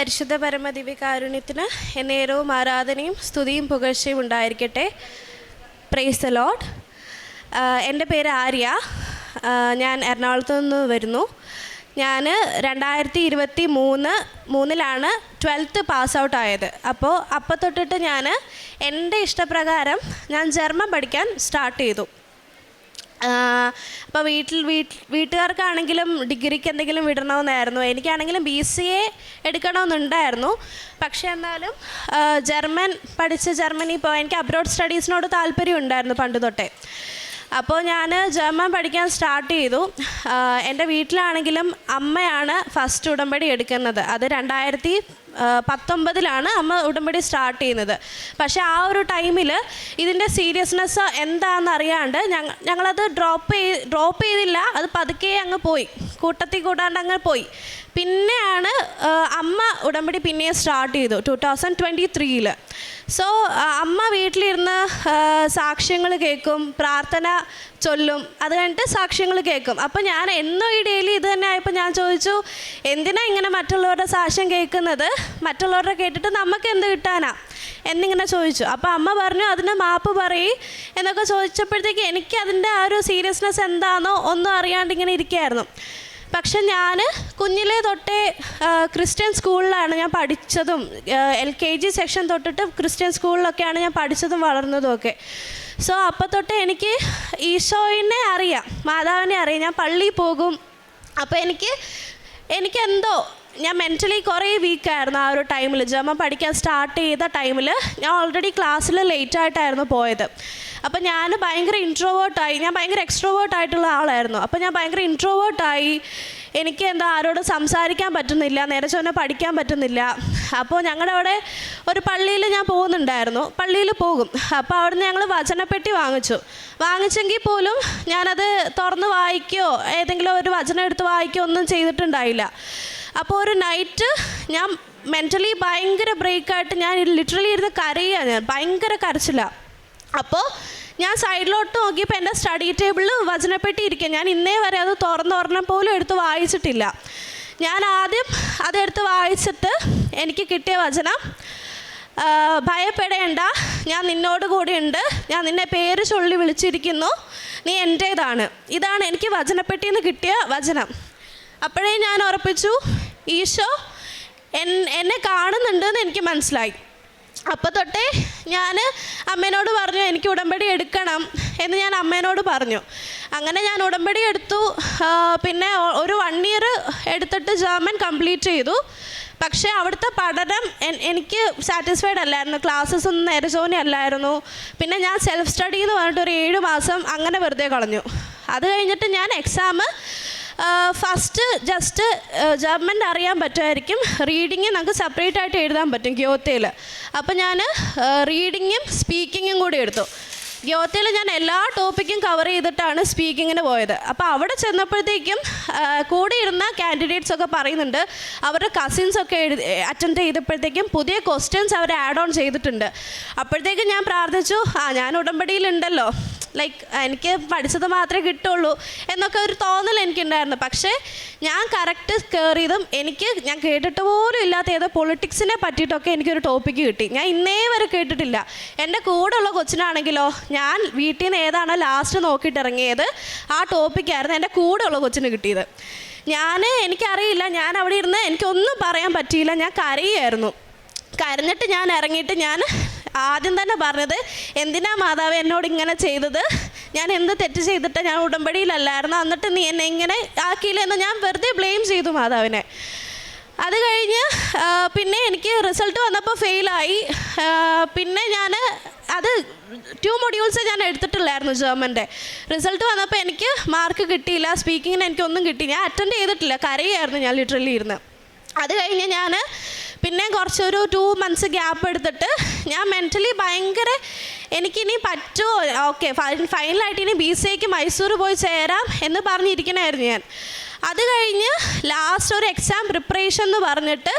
പരിശുദ്ധ പരമദിവ്യകാരുണ്യത്തിന് എന്നേരവും ആരാധനയും സ്തുതിയും പുകഴ്ചയും ഉണ്ടായിരിക്കട്ടെ. Praise the Lord. എൻ്റെ പേര് ആര്യ. ഞാൻ എറണാകുളത്ത് നിന്ന് വരുന്നു. ഞാൻ 2023 12th പാസ് ഔട്ട് ആയത്. അപ്പോൾ തൊട്ടിട്ട് ഞാൻ എൻ്റെ ഇഷ്ടപ്രകാരം ഞാൻ ജർമ്മൻ പഠിക്കാൻ സ്റ്റാർട്ട് ചെയ്തു. അപ്പോൾ വീട്ടുകാർക്കാണെങ്കിലും ഡിഗ്രിക്ക് എന്തെങ്കിലും വിടണമെന്നായിരുന്നു. എനിക്കാണെങ്കിലും BCA എടുക്കണമെന്നുണ്ടായിരുന്നു. പക്ഷേ എന്നാലും ജർമ്മനി പോയി എനിക്ക് അബ്രോഡ് സ്റ്റഡീസിനോട് താല്പര്യം ഉണ്ടായിരുന്നു പണ്ട് തൊട്ടേ. അപ്പോൾ ഞാൻ ജർമ്മൻ പഠിക്കാൻ സ്റ്റാർട്ട് ചെയ്തു. എൻ്റെ വീട്ടിലാണെങ്കിലും അമ്മയാണ് ഫസ്റ്റ് ഉടമ്പടി എടുക്കുന്നത്. അത് 2019 അമ്മ ഉടമ്പടി സ്റ്റാർട്ട് ചെയ്യുന്നത്. പക്ഷേ ആ ഒരു ടൈമിൽ ഇതിൻ്റെ സീരിയസ്നെസ് എന്താണെന്ന് അറിയാണ്ട് ഞങ്ങളത് ഡ്രോപ്പ് ചെയ്തില്ല. അത് പതുക്കെ അങ്ങ് പോയി, കൂട്ടത്തിൽ കൂടാണ്ട് അങ്ങ് പോയി. പിന്നെയാണ് അമ്മ ഉടമ്പടി പിന്നെയും സ്റ്റാർട്ട് ചെയ്തു 2023. സോ അമ്മ വീട്ടിലിരുന്ന് സാക്ഷ്യങ്ങൾ കേൾക്കും, പ്രാർത്ഥന ചൊല്ലും, അത് കഴിഞ്ഞിട്ട് സാക്ഷ്യങ്ങൾ കേൾക്കും. അപ്പോൾ ഞാൻ എന്നും ഈ ഡെയിലി ഇത് തന്നെ ആയപ്പോൾ ഞാൻ ചോദിച്ചു, എന്തിനാ ഇങ്ങനെ മറ്റുള്ളവരുടെ സാക്ഷ്യം കേൾക്കുന്നത്, മറ്റുള്ളവരുടെ കേട്ടിട്ട് നമുക്ക് എന്ത് കിട്ടാനാ എന്നിങ്ങനെ ചോദിച്ചു. അപ്പോൾ അമ്മ പറഞ്ഞു അതിന് മാപ്പ് പറയും എന്നൊക്കെ ചോദിച്ചപ്പോഴത്തേക്ക് എനിക്ക് അതിൻ്റെ ആ ഒരു സീരിയസ്നെസ് എന്താണെന്നോ ഒന്നും അറിയാണ്ട് ഇങ്ങനെ ഇരിക്കുകയായിരുന്നു. പക്ഷെ ഞാൻ കുഞ്ഞിലേ തൊട്ടേ ക്രിസ്ത്യൻ സ്കൂളിലാണ് ഞാൻ പഠിച്ചതും. LKG സെക്ഷൻ തൊട്ടിട്ട് ക്രിസ്ത്യൻ സ്കൂളിലൊക്കെയാണ് ഞാൻ പഠിച്ചതും വളർന്നതും ഒക്കെ. സോ അപ്പോൾ തൊട്ടേ എനിക്ക് ഈശോയിനെ അറിയാം, മാതാവിനെ അറിയാം. ഞാൻ പള്ളിയിൽ പോകും. അപ്പോൾ എനിക്കെന്തോ ഞാൻ മെൻ്റലി കുറേ വീക്കായിരുന്നു ആ ഒരു ടൈമിൽ. ജർമ്മൻ പഠിക്കാൻ സ്റ്റാർട്ട് ചെയ്ത ടൈമിൽ ഞാൻ ഓൾറെഡി ക്ലാസ്സിൽ ലേറ്റായിട്ടായിരുന്നു പോയത്. അപ്പോൾ ഞാൻ ഭയങ്കര ഇൻട്രോവേർട്ടായി. ഞാൻ ഭയങ്കര എക്സ്ട്രോവേർട്ടായിട്ടുള്ള ആളായിരുന്നു. അപ്പോൾ ഞാൻ ഭയങ്കര ഇൻട്രോവേർട്ടായി. എനിക്ക് ആരോടും സംസാരിക്കാൻ പറ്റുന്നില്ല, നേരെ ചൊവ്വേ പഠിക്കാൻ പറ്റുന്നില്ല. അപ്പോൾ ഞങ്ങളുടെ അവിടെ ഒരു പള്ളിയിൽ ഞാൻ പോകുന്നുണ്ടായിരുന്നു. പള്ളിയിൽ പോകും. അപ്പോൾ അവിടുന്ന് ഞങ്ങൾ വചനപ്പെട്ടി വാങ്ങിച്ചെങ്കിൽ പോലും ഞാനത് തുറന്ന് വായിക്കുകയോ ഏതെങ്കിലും ഒരു വചനം എടുത്ത് വായിക്കുകയോ ഒന്നും ചെയ്തിട്ടുണ്ടായില്ല. അപ്പോൾ ഒരു നൈറ്റ് ഞാൻ മെൻ്റലി ഭയങ്കര ബ്രേക്കായിട്ട് ഞാൻ ലിറ്ററലി ഇരുന്ന് കരയുകയാണ്. ഞാൻ ഭയങ്കര കരച്ചിലാണ്. അപ്പോൾ ഞാൻ സൈഡിലോട്ട് നോക്കിയപ്പോൾ എൻ്റെ സ്റ്റഡി ടേബിളിൽ വചനപ്പെട്ടി ഇരിക്കുക. ഞാൻ ഇന്നേ വരെ അത് തുറന്നൊരെണ്ണം പോലും എടുത്ത് വായിച്ചിട്ടില്ല. ഞാൻ ആദ്യം അതെടുത്ത് വായിച്ചിട്ട് എനിക്ക് കിട്ടിയ വചനം, ഭയപ്പെടേണ്ട, ഞാൻ നിന്നോട് കൂടെയുണ്ട്, ഞാൻ നിന്നെ പേര് ചൊല്ലി വിളിച്ചിരിക്കുന്നു, നീ എൻ്റേതാണ്. ഇതാണ് എനിക്ക് വചനപ്പെട്ടിയിൽ നിന്ന് കിട്ടിയ വചനം. അപ്പോഴേ ഞാൻ ഉറപ്പിച്ചു, ഈശോ എന്നെ കാണുന്നുണ്ടെന്ന് എനിക്ക് മനസ്സിലായി. അപ്പോൾ തൊട്ടേ ഞാൻ അമ്മേനോട് പറഞ്ഞു എനിക്ക് ഉടമ്പടി എടുക്കണം എന്ന് ഞാൻ അമ്മേനോട് പറഞ്ഞു. അങ്ങനെ ഞാൻ ഉടമ്പടി എടുത്തു. പിന്നെ ഒരു 1 year എടുത്തിട്ട് ജർമ്മൻ കംപ്ലീറ്റ് ചെയ്തു. പക്ഷേ അവിടുത്തെ പഠനം എനിക്ക് സാറ്റിസ്ഫൈഡ് അല്ലായിരുന്നു. ക്ലാസ്സസ് ഒന്നും നേരെ ചൊവ്വേ അല്ലായിരുന്നു. പിന്നെ ഞാൻ സെൽഫ് സ്റ്റഡി എന്ന് പറഞ്ഞിട്ട് ഒരു 7 മാസം അങ്ങനെ വെറുതെ കളഞ്ഞു. അത് കഴിഞ്ഞിട്ട് ഞാൻ എക്സാം ഫസ്റ്റ് ജസ്റ്റ് ജർമ്മൻ അറിയാൻ പറ്റുമായിരിക്കും, റീഡിങ് നമുക്ക് സെപ്പറേറ്റ് ആയിട്ട് എഴുതാൻ പറ്റും ഗ്യോത്തയിൽ. അപ്പോൾ ഞാൻ റീഡിങ്ങും സ്പീക്കിങ്ങും കൂടി എടുത്തു. ഗ്യോത്തയിൽ ഞാൻ എല്ലാ ടോപ്പിക്കും കവർ ചെയ്തിട്ടാണ് സ്പീക്കിങ്ങിന് പോയത്. അപ്പോൾ അവിടെ ചെന്നപ്പോഴത്തേക്കും കൂടെ ഇരുന്ന കാൻഡിഡേറ്റ്സൊക്കെ പറയുന്നുണ്ട് അവരുടെ കസിൻസൊക്കെ അറ്റൻഡ് ചെയ്തപ്പോഴത്തേക്കും പുതിയ ക്വസ്റ്റ്യൻസ് അവർ ആഡ് ഓൺ ചെയ്തിട്ടുണ്ട്. അപ്പോഴത്തേക്കും ഞാൻ പ്രാർത്ഥിച്ചു, ഞാൻ ഉടമ്പടിയിലുണ്ടല്ലോ, ലൈക്ക് എനിക്ക് പഠിച്ചത് മാത്രമേ കിട്ടുള്ളൂ എന്നൊക്കെ ഒരു തോന്നൽ എനിക്കുണ്ടായിരുന്നു. പക്ഷേ ഞാൻ കറക്റ്റ് കയറിയതും ഞാൻ കേട്ടിട്ട് പോലും ഇല്ലാത്ത ഏതോ പൊളിറ്റിക്സിനെ പറ്റിയിട്ടൊക്കെ എനിക്കൊരു ടോപ്പിക്ക് കിട്ടി. ഞാൻ ഇന്നേ വരെ കേട്ടിട്ടില്ല. എൻ്റെ കൂടെയുള്ള കൊച്ചിനാണെങ്കിലോ ഞാൻ വീട്ടിൽ നിന്ന് ഏതാണോ ലാസ്റ്റ് നോക്കിയിട്ട് ഇറങ്ങിയത് ആ ടോപ്പിക്കായിരുന്നു എൻ്റെ കൂടെയുള്ള കൊച്ചിന് കിട്ടിയത്. എനിക്കറിയില്ല, ഞാൻ അവിടെ ഇരുന്ന് എനിക്കൊന്നും പറയാൻ പറ്റിയില്ല. ഞാൻ കരയായിരുന്നു. കരഞ്ഞിട്ട് ഞാൻ ഇറങ്ങിയിട്ട് ഞാൻ ആദ്യം തന്നെ പറഞ്ഞത്, എന്തിനാ മാതാവ് എന്നോട് ഇങ്ങനെ ചെയ്തത്, ഞാൻ എന്ത് തെറ്റ് ചെയ്തിട്ട്, ഞാൻ ഉടമ്പടിയിലല്ലായിരുന്നു, എന്നിട്ട് നീ എന്നെ ഇങ്ങനെ ആക്കിയില്ലെന്ന് ഞാൻ വെറുതെ ബ്ലെയിം ചെയ്തു മാതാവിനെ. അത് കഴിഞ്ഞ് പിന്നെ എനിക്ക് റിസൾട്ട് വന്നപ്പോൾ ഫെയിലായി. പിന്നെ അത് 2 modules ഞാൻ എടുത്തിട്ടില്ലായിരുന്നു ജർമ്മൻ്റെ. റിസൾട്ട് വന്നപ്പോൾ എനിക്ക് മാർക്ക് കിട്ടിയില്ല. സ്പീക്കിങ്ങിന് എനിക്കൊന്നും കിട്ടി. ഞാൻ അറ്റൻഡ് ചെയ്തിട്ടില്ല, കരയായിരുന്നു ഞാൻ ലിറ്ററലി ഇരുന്ന്. അത് കഴിഞ്ഞ് ഞാൻ പിന്നെ കുറച്ചൊരു 2 months ഗ്യാപ്പ് എടുത്തിട്ട് ഞാൻ മെൻ്റലി ഭയങ്കര എനിക്കിനി പറ്റുമോ, ഓക്കെ ഫൈനലായിട്ട് ഇനി BCAക്ക് മൈസൂർ പോയി ചേരാം എന്ന് പറഞ്ഞിരിക്കണമായിരുന്നു ഞാൻ. അത് കഴിഞ്ഞ് ലാസ്റ്റ് ഒരു എക്സാം പ്രിപ്പറേഷൻ എന്ന് പറഞ്ഞിട്ട്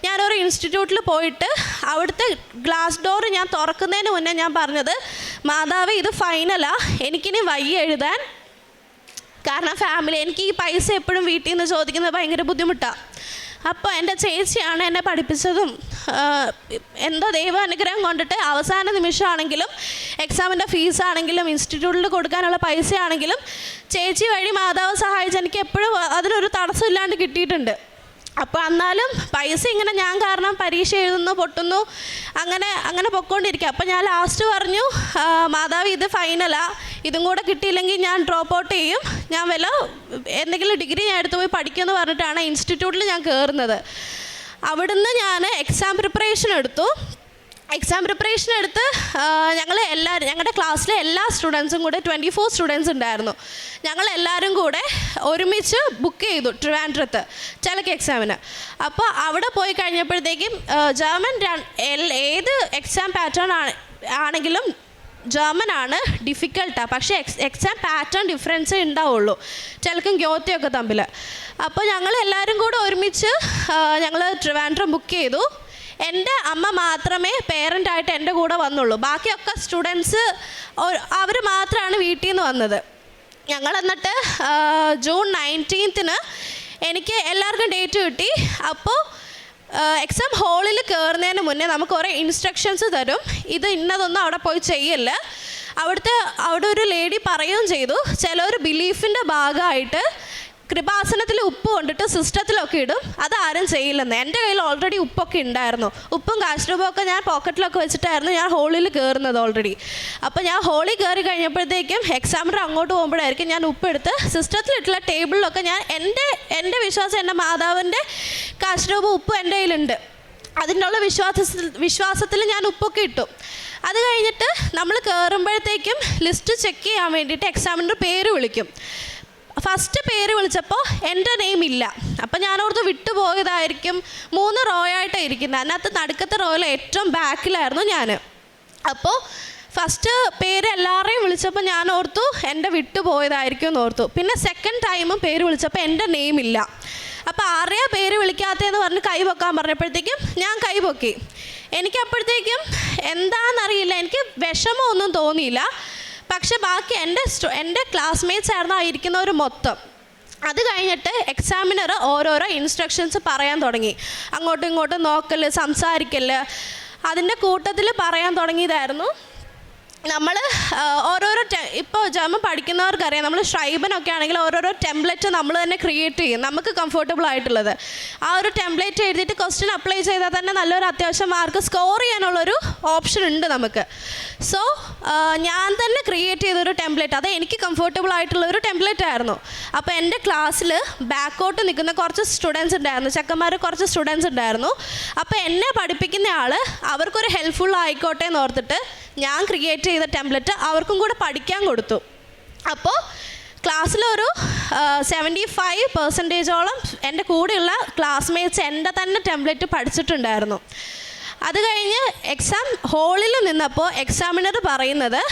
ഞാനൊരു ഇൻസ്റ്റിറ്റ്യൂട്ടിൽ പോയിട്ട് അവിടുത്തെ ഗ്ലാസ് ഡോർ ഞാൻ തുറക്കുന്നതിന് മുന്നേ ഞാൻ പറഞ്ഞത്, മാതാവ് ഇത് ഫൈനലാണ്, എനിക്കിനി വയ്യ എഴുതാൻ, കാരണം ഫാമിലി എനിക്ക് ഈ പൈസ എപ്പോഴും വീട്ടിൽ നിന്ന് ചോദിക്കുന്നത് ഭയങ്കര ബുദ്ധിമുട്ടാണ്. അപ്പോൾ എൻ്റെ ചേച്ചിയാണ് എന്നെ പഠിപ്പിച്ചതും. എന്തോ ദൈവാനുഗ്രഹം കൊണ്ടിട്ട് അവസാന നിമിഷമാണെങ്കിലും എക്സാമിൻ്റെ ഫീസാണെങ്കിലും ഇൻസ്റ്റിറ്റ്യൂട്ടിൽ കൊടുക്കാനുള്ള പൈസ ആണെങ്കിലും ചേച്ചി വഴി മാതാവ് സഹായിച്ച് എനിക്ക് എപ്പോഴും അതിനൊരു തടസ്സമില്ലാണ്ട് കിട്ടിയിട്ടുണ്ട്. അപ്പോൾ എന്നാലും പൈസ ഇങ്ങനെ ഞാൻ കാരണം പരീക്ഷ എഴുതുന്നു, പൊട്ടുന്നു, അങ്ങനെ പൊയ്ക്കൊണ്ടിരിക്കുക. അപ്പോൾ ഞാൻ ലാസ്റ്റ് പറഞ്ഞു, മാതാവ് ഇത് ഫൈനലാണ്, ഇതും കൂടെ കിട്ടിയില്ലെങ്കിൽ ഞാൻ ഡ്രോപ്പ് ഔട്ട് ചെയ്യും, ഞാൻ എന്തെങ്കിലും ഡിഗ്രി ഞാൻ എടുത്ത് പോയി പഠിക്കുമെന്ന് പറഞ്ഞിട്ടാണ് ഇൻസ്റ്റിറ്റ്യൂട്ടിൽ ഞാൻ കയറുന്നത്. അവിടുന്ന് ഞാൻ എക്സാം പ്രിപ്പറേഷൻ എടുത്ത് ഞങ്ങളുടെ ക്ലാസ്സിലെ എല്ലാ സ്റ്റുഡൻസും കൂടെ 24 സ്റ്റുഡൻസ് ഉണ്ടായിരുന്നു. ഞങ്ങളെല്ലാവരും കൂടെ ഒരുമിച്ച് ബുക്ക് ചെയ്തു ട്രിവാൻഡ്രത്ത് ചിലക്ക് എക്സാമിന്. അപ്പോൾ അവിടെ പോയി കഴിഞ്ഞപ്പോഴത്തേക്കും ജർമ്മൻ ഏത് എക്സാം പാറ്റേൺ ആണെങ്കിലും ജർമ്മനാണ് ഡിഫിക്കൽട്ടാണ്, പക്ഷേ എക്സാം പാറ്റേൺ ഡിഫറൻസേ ഉണ്ടാവുള്ളൂ ചിലക്കും ഗ്യോത്തയൊക്കെ തമ്മിൽ. അപ്പോൾ ഞങ്ങളെല്ലാവരും കൂടെ ഒരുമിച്ച് ഞങ്ങൾ ട്രിവാൻഡ്രം ബുക്ക് ചെയ്തു. എൻ്റെ അമ്മ മാത്രമേ പേരൻ്റായിട്ട് എൻ്റെ കൂടെ വന്നുള്ളൂ, ബാക്കിയൊക്കെ സ്റ്റുഡൻസ് അവർ മാത്രമാണ് വീട്ടിൽ നിന്ന് വന്നത്. ഞങ്ങൾ എന്നിട്ട് ജൂൺ 19 എനിക്ക് എല്ലാവർക്കും ഡേറ്റ് കിട്ടി. അപ്പോൾ എക്സാം ഹാളിൽ കയറുന്നതിന് മുന്നേ നമുക്ക് കുറേ ഇൻസ്ട്രക്ഷൻസ് തരും, ഇത് ഇന്നതൊന്നും അവിടെ പോയി ചെയ്യല്ല. അവിടെ ഒരു ലേഡി പറയുകയും ചെയ്തു, ചിലർ ബിലീഫിൻ്റെ ഭാഗമായിട്ട് കൃപാസനത്തിൽ ഉപ്പ് കൊണ്ടിട്ട് സിസ്റ്റത്തിലൊക്കെ ഇടും, അതാരും ചെയ്യില്ലെന്ന്. എൻ്റെ കയ്യിൽ ഓൾറെഡി ഉപ്പൊക്കെ ഉണ്ടായിരുന്നു, ഉപ്പും കാശ് രൂപയൊക്കെ ഞാൻ പോക്കറ്റിലൊക്കെ വെച്ചിട്ടായിരുന്നു ഞാൻ ഹോളിൽ കയറുന്നത് ഓൾറെഡി. അപ്പോൾ ഞാൻ ഹോളിൽ കയറി കഴിഞ്ഞപ്പോഴത്തേക്കും എക്സാമിനർ അങ്ങോട്ട് പോകുമ്പോഴായിരിക്കും ഞാൻ ഉപ്പെടുത്ത് സിസ്റ്റത്തിലിട്ടുള്ള ടേബിളിലൊക്കെ ഞാൻ എൻ്റെ വിശ്വാസം എൻ്റെ മാതാവിൻ്റെ കാശ് രൂപ ഉപ്പ് എൻ്റെ കയ്യിലുണ്ട്, അതിനുള്ള വിശ്വാസത്തിൽ ഞാൻ ഉപ്പൊക്കെ ഇട്ടു. അത് കഴിഞ്ഞിട്ട് നമ്മൾ കയറുമ്പോഴത്തേക്കും ലിസ്റ്റ് ചെക്ക് ചെയ്യാൻ വേണ്ടിയിട്ട് എക്സാമിനർ പേര് വിളിക്കും. ഫസ്റ്റ് പേര് വിളിച്ചപ്പോൾ എൻ്റെ നെയിം ഇല്ല. അപ്പോൾ ഞാനോർത്ത് വിട്ടുപോയതായിരിക്കും, 3 റോ ആയിട്ടാണ് ഇരിക്കുന്നത്, അതിനകത്ത് നടുക്കത്തെ റോയിൽ ഏറ്റവും ബാക്കിലായിരുന്നു ഞാൻ. അപ്പോൾ ഫസ്റ്റ് പേര് എല്ലാവരെയും വിളിച്ചപ്പോൾ ഞാൻ ഓർത്തു എൻ്റെ വിട്ടുപോയതായിരിക്കും എന്ന് ഓർത്തു. പിന്നെ സെക്കൻഡ് ടൈമും പേര് വിളിച്ചപ്പോൾ എൻ്റെ നെയിം ഇല്ല. അപ്പോൾ ആരെയാ പേര് വിളിക്കാത്തതെന്ന് പറഞ്ഞ് കൈ പൊക്കാൻ പറഞ്ഞപ്പോഴത്തേക്കും ഞാൻ കൈ പൊക്കി. എനിക്കപ്പോഴത്തേക്കും എന്താണെന്നറിയില്ല, എനിക്ക് വിഷമമൊന്നും തോന്നിയില്ല. പക്ഷെ ബാക്കി എൻ്റെ ക്ലാസ്മേറ്റ്സ് ആയിരുന്നു ഇരിക്കുന്നവർ മൊത്തം. അത് കഴിഞ്ഞിട്ട് എക്സാമിനർ ഓരോരോ ഇൻസ്ട്രക്ഷൻസ് പറയാൻ തുടങ്ങി, അങ്ങോട്ടും ഇങ്ങോട്ടും നോക്കല്, സംസാരിക്കല്, അതിൻ്റെ കൂട്ടത്തിൽ പറയാൻ തുടങ്ങിയതായിരുന്നു. നമ്മൾ ഓരോരോ ഇപ്പോൾ ജർമ്മൻ പഠിക്കുന്നവർക്കറിയാം, നമ്മൾ ഷ്രൈബനൊക്കെ ആണെങ്കിൽ ഓരോരോ ടെംപ്ലേറ്റ് നമ്മൾ തന്നെ ക്രിയേറ്റ് ചെയ്യും, നമുക്ക് കംഫർട്ടബിൾ ആയിട്ടുള്ളത്. ആ ഒരു ടെംപ്ലേറ്റ് എഴുതിയിട്ട് ക്വസ്റ്റ്യൻ അപ്ലൈ ചെയ്താൽ തന്നെ നല്ലൊരു അത്യാവശ്യം മാർക്ക് സ്കോർ ചെയ്യാനുള്ളൊരു ഓപ്ഷൻ ഉണ്ട് നമുക്ക്. സോ ഞാൻ തന്നെ ക്രിയേറ്റ് ചെയ്തൊരു ടെംപ്ലേറ്റ്, അത് എനിക്ക് കംഫർട്ടബിൾ ആയിട്ടുള്ളൊരു ടെംപ്ലേറ്റ് ആയിരുന്നു. അപ്പോൾ എൻ്റെ ക്ലാസ്സിൽ ബാക്കോട്ട് നിൽക്കുന്ന കുറച്ച് സ്റ്റുഡൻസ് ഉണ്ടായിരുന്നു, ചെക്കന്മാർ കുറച്ച് സ്റ്റുഡൻസ് ഉണ്ടായിരുന്നു. അപ്പോൾ എന്നെ പഠിപ്പിക്കുന്ന ആൾ അവർക്കൊരു ഹെൽപ്ഫുൾ ആയിക്കോട്ടെ എന്ന് ഓർത്തിട്ട് ഞാൻ ക്രിയേറ്റ് ചെയ്ത ടെംപ്ലേറ്റ് അവർക്കും കൂടെ പഠിക്കാൻ കൊടുത്തു. അപ്പോൾ ക്ലാസ്സിലൊരു 75% എൻ്റെ കൂടെയുള്ള ക്ലാസ്മേറ്റ്സ് എൻ്റെ തന്നെ ടെംപ്ലേറ്റ് പഠിച്ചിട്ടുണ്ടായിരുന്നു. അത് കഴിഞ്ഞ് എക്സാം ഹാളിൽ നിന്നപ്പോൾ എക്സാമിനർ പറയുന്നത്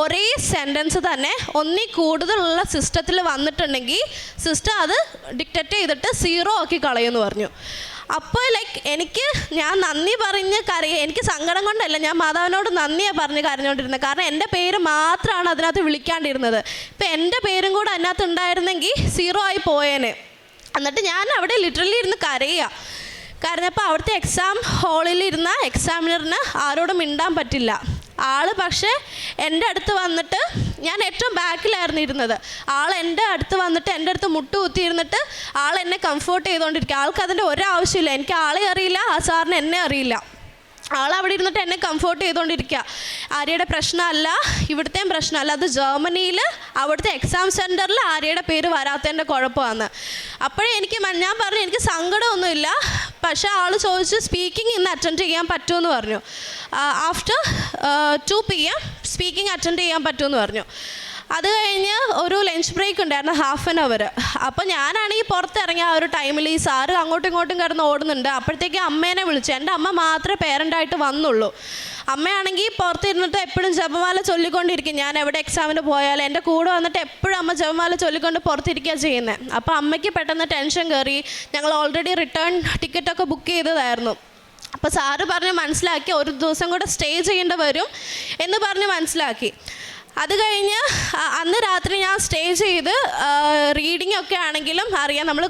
ഒരേ സെൻറ്റൻസ് തന്നെ ഒന്നിൽ കൂടുതലുള്ള സിസ്റ്റത്തിൽ വന്നിട്ടുണ്ടെങ്കിൽ സിസ്റ്റം അത് ഡിക്റ്റേറ്റ് ചെയ്തിട്ട് 0 ആക്കി കളയുമെന്ന് പറഞ്ഞു. അപ്പോൾ ഞാൻ നന്ദി പറഞ്ഞ് എനിക്ക് സങ്കടം കൊണ്ടല്ല, ഞാൻ മാതാവിനോട് നന്ദിയാണ് പറഞ്ഞ് കരഞ്ഞുകൊണ്ടിരുന്നത്. കാരണം എൻ്റെ പേര് മാത്രമാണ് അതിനകത്ത് വിളിക്കാണ്ടിരുന്നത്. ഇപ്പം എൻ്റെ പേരും കൂടെ അതിനകത്ത് ഉണ്ടായിരുന്നെങ്കിൽ 0 ആയി പോയേനെ. എന്നിട്ട് ഞാൻ അവിടെ ലിറ്ററലി ഇരുന്ന് കരഞ്ഞപ്പോൾ അവിടുത്തെ എക്സാം ഹാളിലിരുന്ന എക്സാമിനറിന് ആരോടും മിണ്ടാൻ പറ്റില്ല. പക്ഷേ എൻ്റെ അടുത്ത് വന്നിട്ട്, ഞാൻ ഏറ്റവും ബാക്കിലായിരുന്നു ഇരുന്നത്, എൻ്റെ അടുത്ത് വന്നിട്ട് എൻ്റെ അടുത്ത് മുട്ടുകുത്തിയിരുന്നിട്ട് എന്നെ കംഫേർട്ട് ചെയ്തുകൊണ്ടിരിക്കുക. അതിൻ്റെ ഒരാവശ്യമില്ല, എനിക്ക് ആളെ അറിയില്ല, ആ സാറിന് എന്നെ അറിയില്ല. അവിടെ ഇരുന്നിട്ട് എന്നെ കംഫേർട്ട് ചെയ്തുകൊണ്ടിരിക്കുക. ആര്യയുടെ പ്രശ്നമല്ല, ഇവിടുത്തെയും പ്രശ്നമല്ല, അത് ജർമ്മനിയിൽ അവിടുത്തെ എക്സാം സെൻറ്ററിൽ ആര്യയുടെ പേര് വരാത്തതിൻ്റെ കുഴപ്പമാണ്. അപ്പോഴേ ഞാൻ പറഞ്ഞു എനിക്ക് സങ്കടമൊന്നുമില്ല, പക്ഷേ ചോദിച്ചു സ്പീക്കിംഗ് ഇന്ന് അറ്റൻഡ് ചെയ്യാൻ പറ്റുമെന്ന് പറഞ്ഞു. ആഫ്റ്റർ 2 PM സ്പീക്കിംഗ് അറ്റൻഡ് ചെയ്യാൻ പറ്റുമെന്ന് പറഞ്ഞു. അത് കഴിഞ്ഞ് ഒരു ലഞ്ച് ബ്രേക്ക് ഉണ്ടായിരുന്നു, 1/2 hour. അപ്പോൾ ഞാനാണെങ്കിൽ പുറത്തിറങ്ങിയ ആ ഒരു ടൈമിൽ ഈ സാറ് അങ്ങോട്ടും ഇങ്ങോട്ടും കിടന്ന് ഓടുന്നുണ്ട്. അപ്പോഴത്തേക്ക് അമ്മേനെ വിളിച്ചു. എൻ്റെ അമ്മ മാത്രമേ പേരൻ്റായിട്ട് വന്നുള്ളൂ. അമ്മയാണെങ്കിൽ പുറത്തിരുന്നിട്ട് എപ്പോഴും ജപമാല ചൊല്ലിക്കൊണ്ടിരിക്കും. ഞാൻ എവിടെ എക്സാമിന് പോയാലും എൻ്റെ കൂടെ വന്നിട്ട് എപ്പോഴും അമ്മ ജപമാല ചൊല്ലിക്കൊണ്ട് പുറത്തിരിക്കുക ചെയ്യുന്നത്. അപ്പോൾ അമ്മയ്ക്ക് പെട്ടെന്ന് ടെൻഷൻ കയറി. ഞങ്ങൾ ഓൾറെഡി റിട്ടേൺ ടിക്കറ്റൊക്കെ ബുക്ക് ചെയ്തതായിരുന്നു. അപ്പോൾ സാറ് പറഞ്ഞ് മനസ്സിലാക്കി, ഒരു ദിവസം കൂടെ സ്റ്റേ ചെയ്യേണ്ടി വരും എന്ന് പറഞ്ഞ് മനസ്സിലാക്കി. അത് കഴിഞ്ഞ് അന്ന് രാത്രി ഞാൻ സ്റ്റേ ചെയ്ത് റീഡിംഗ് ഒക്കെ ആണെങ്കിലും അറിയാം, നമ്മൾ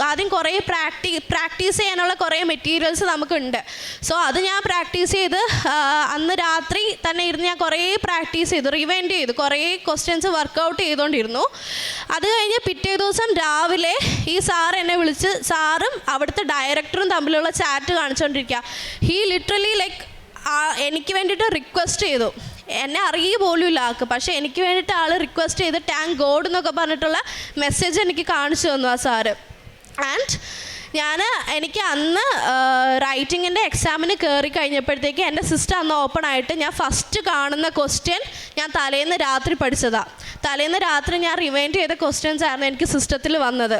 ആദ്യം കുറേ പ്രാക്ടീസ് ചെയ്യാനുള്ള കുറേ മെറ്റീരിയൽസ് നമുക്കുണ്ട്. സോ അത് ഞാൻ പ്രാക്ടീസ് ചെയ്ത് അന്ന് രാത്രി തന്നെ ഇരുന്ന് ഞാൻ കുറേ പ്രാക്ടീസ് ചെയ്തു, റിവൈൻഡ് ചെയ്തു, കുറേ ക്വസ്റ്റ്യൻസ് വർക്കൗട്ട് ചെയ്തുകൊണ്ടിരുന്നു. അത് കഴിഞ്ഞ് പിറ്റേ ദിവസം രാവിലെ ഈ സാർ എന്നെ വിളിച്ച്, സാറും അവിടുത്തെ ഡയറക്ടറും തമ്മിലുള്ള ചാറ്റ് കാണിച്ചുകൊണ്ടിരിക്കുക. ഹീ ലിറ്ററലി ലൈക്ക് എനിക്ക് വേണ്ടിയിട്ട് റിക്വസ്റ്റ് ചെയ്തു. എന്നെ അറിയുക പോലും ഇല്ല ആൾക്ക്, പക്ഷേ എനിക്ക് വേണ്ടിയിട്ട് ആൾ റിക്വസ്റ്റ് ചെയ്ത് താങ്ക് ഗോഡ് എന്നൊക്കെ പറഞ്ഞിട്ടുള്ള മെസ്സേജ് എനിക്ക് കാണിച്ചു തന്നു ആ സാറ്. ആൻഡ് എനിക്ക് അന്ന് റൈറ്റിങ്ങിൻ്റെ എക്സാമിന് കയറി കഴിഞ്ഞപ്പോഴത്തേക്ക് എൻ്റെ സിസ്റ്റം അന്ന് ഓപ്പൺ ആയിട്ട് ഞാൻ ഫസ്റ്റ് കാണുന്ന ക്വസ്റ്റ്യൻ ഞാൻ തലേന്ന് രാത്രി പഠിച്ചതാണ്. തലേന്ന് രാത്രി ഞാൻ റിവൈൻഡ് ചെയ്ത ക്വസ്റ്റ്യൻസ് ആയിരുന്നു എനിക്ക് സിസ്റ്റത്തിൽ വന്നത്.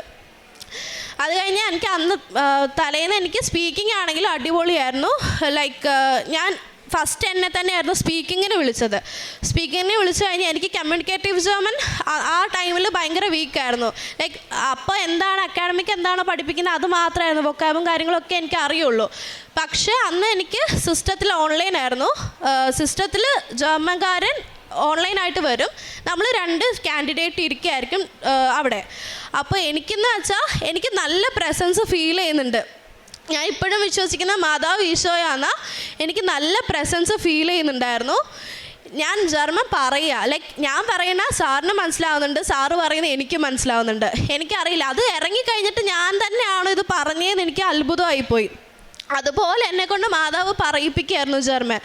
അത് കഴിഞ്ഞ് എനിക്ക് അന്ന് തലേന്ന് എനിക്ക് സ്പീക്കിംഗ് ആണെങ്കിലും അടിപൊളിയായിരുന്നു. ലൈക്ക് ഞാൻ ഫസ്റ്റ് എന്നെ തന്നെയായിരുന്നു സ്പീക്കിങ്ങിന് വിളിച്ചത്. സ്പീക്കിങ്ങിന് വിളിച്ചു കഴിഞ്ഞാൽ എനിക്ക് കമ്മ്യൂണിക്കേറ്റീവ് ജർമ്മൻ ആ ടൈമിൽ ഭയങ്കര വീക്കായിരുന്നു. ലൈക്ക് അപ്പോൾ എന്താണ് അക്കാഡമിക് എന്താണോ പഠിപ്പിക്കുന്നത് അത് മാത്രമായിരുന്നു, വൊക്കാബും കാര്യങ്ങളൊക്കെ എനിക്ക് അറിയുള്ളൂ. പക്ഷേ അന്ന് എനിക്ക് സിസ്റ്റത്തിൽ ഓൺലൈനായിരുന്നു. സിസ്റ്റത്തിൽ ജർമ്മൻകാരൻ ഓൺലൈനായിട്ട് വരും, നമ്മൾ 2 കാൻഡിഡേറ്റ് ഇരിക്കുകയായിരിക്കും അവിടെ. അപ്പോൾ എനിക്കെന്ന് വെച്ചാൽ എനിക്ക് നല്ല പ്രസൻസ് ഫീൽ ചെയ്യുന്നുണ്ട്. ഞാൻ ഇപ്പോഴും വിശ്വസിക്കുന്ന മാതാവ് ഈശോയാണ്. എനിക്ക് നല്ല പ്രസൻസ് ഫീൽ ചെയ്യുന്നുണ്ടായിരുന്നു. ഞാൻ ജർമ്മൻ പറയുക, ലൈക്ക് ഞാൻ പറയുന്ന സാറിന് മനസ്സിലാവുന്നുണ്ട്, സാറ് പറയുന്നത് എനിക്ക് മനസ്സിലാവുന്നുണ്ട്. എനിക്കറിയില്ല, അത് ഇറങ്ങിക്കഴിഞ്ഞിട്ട് ഞാൻ തന്നെയാണോ ഇത് പറഞ്ഞതെന്ന് എനിക്ക് അത്ഭുതമായിപ്പോയി. അതുപോലെ എന്നെക്കൊണ്ട് മാതാവ് പറയിപ്പിക്കുകയായിരുന്നു ജർമ്മൻ.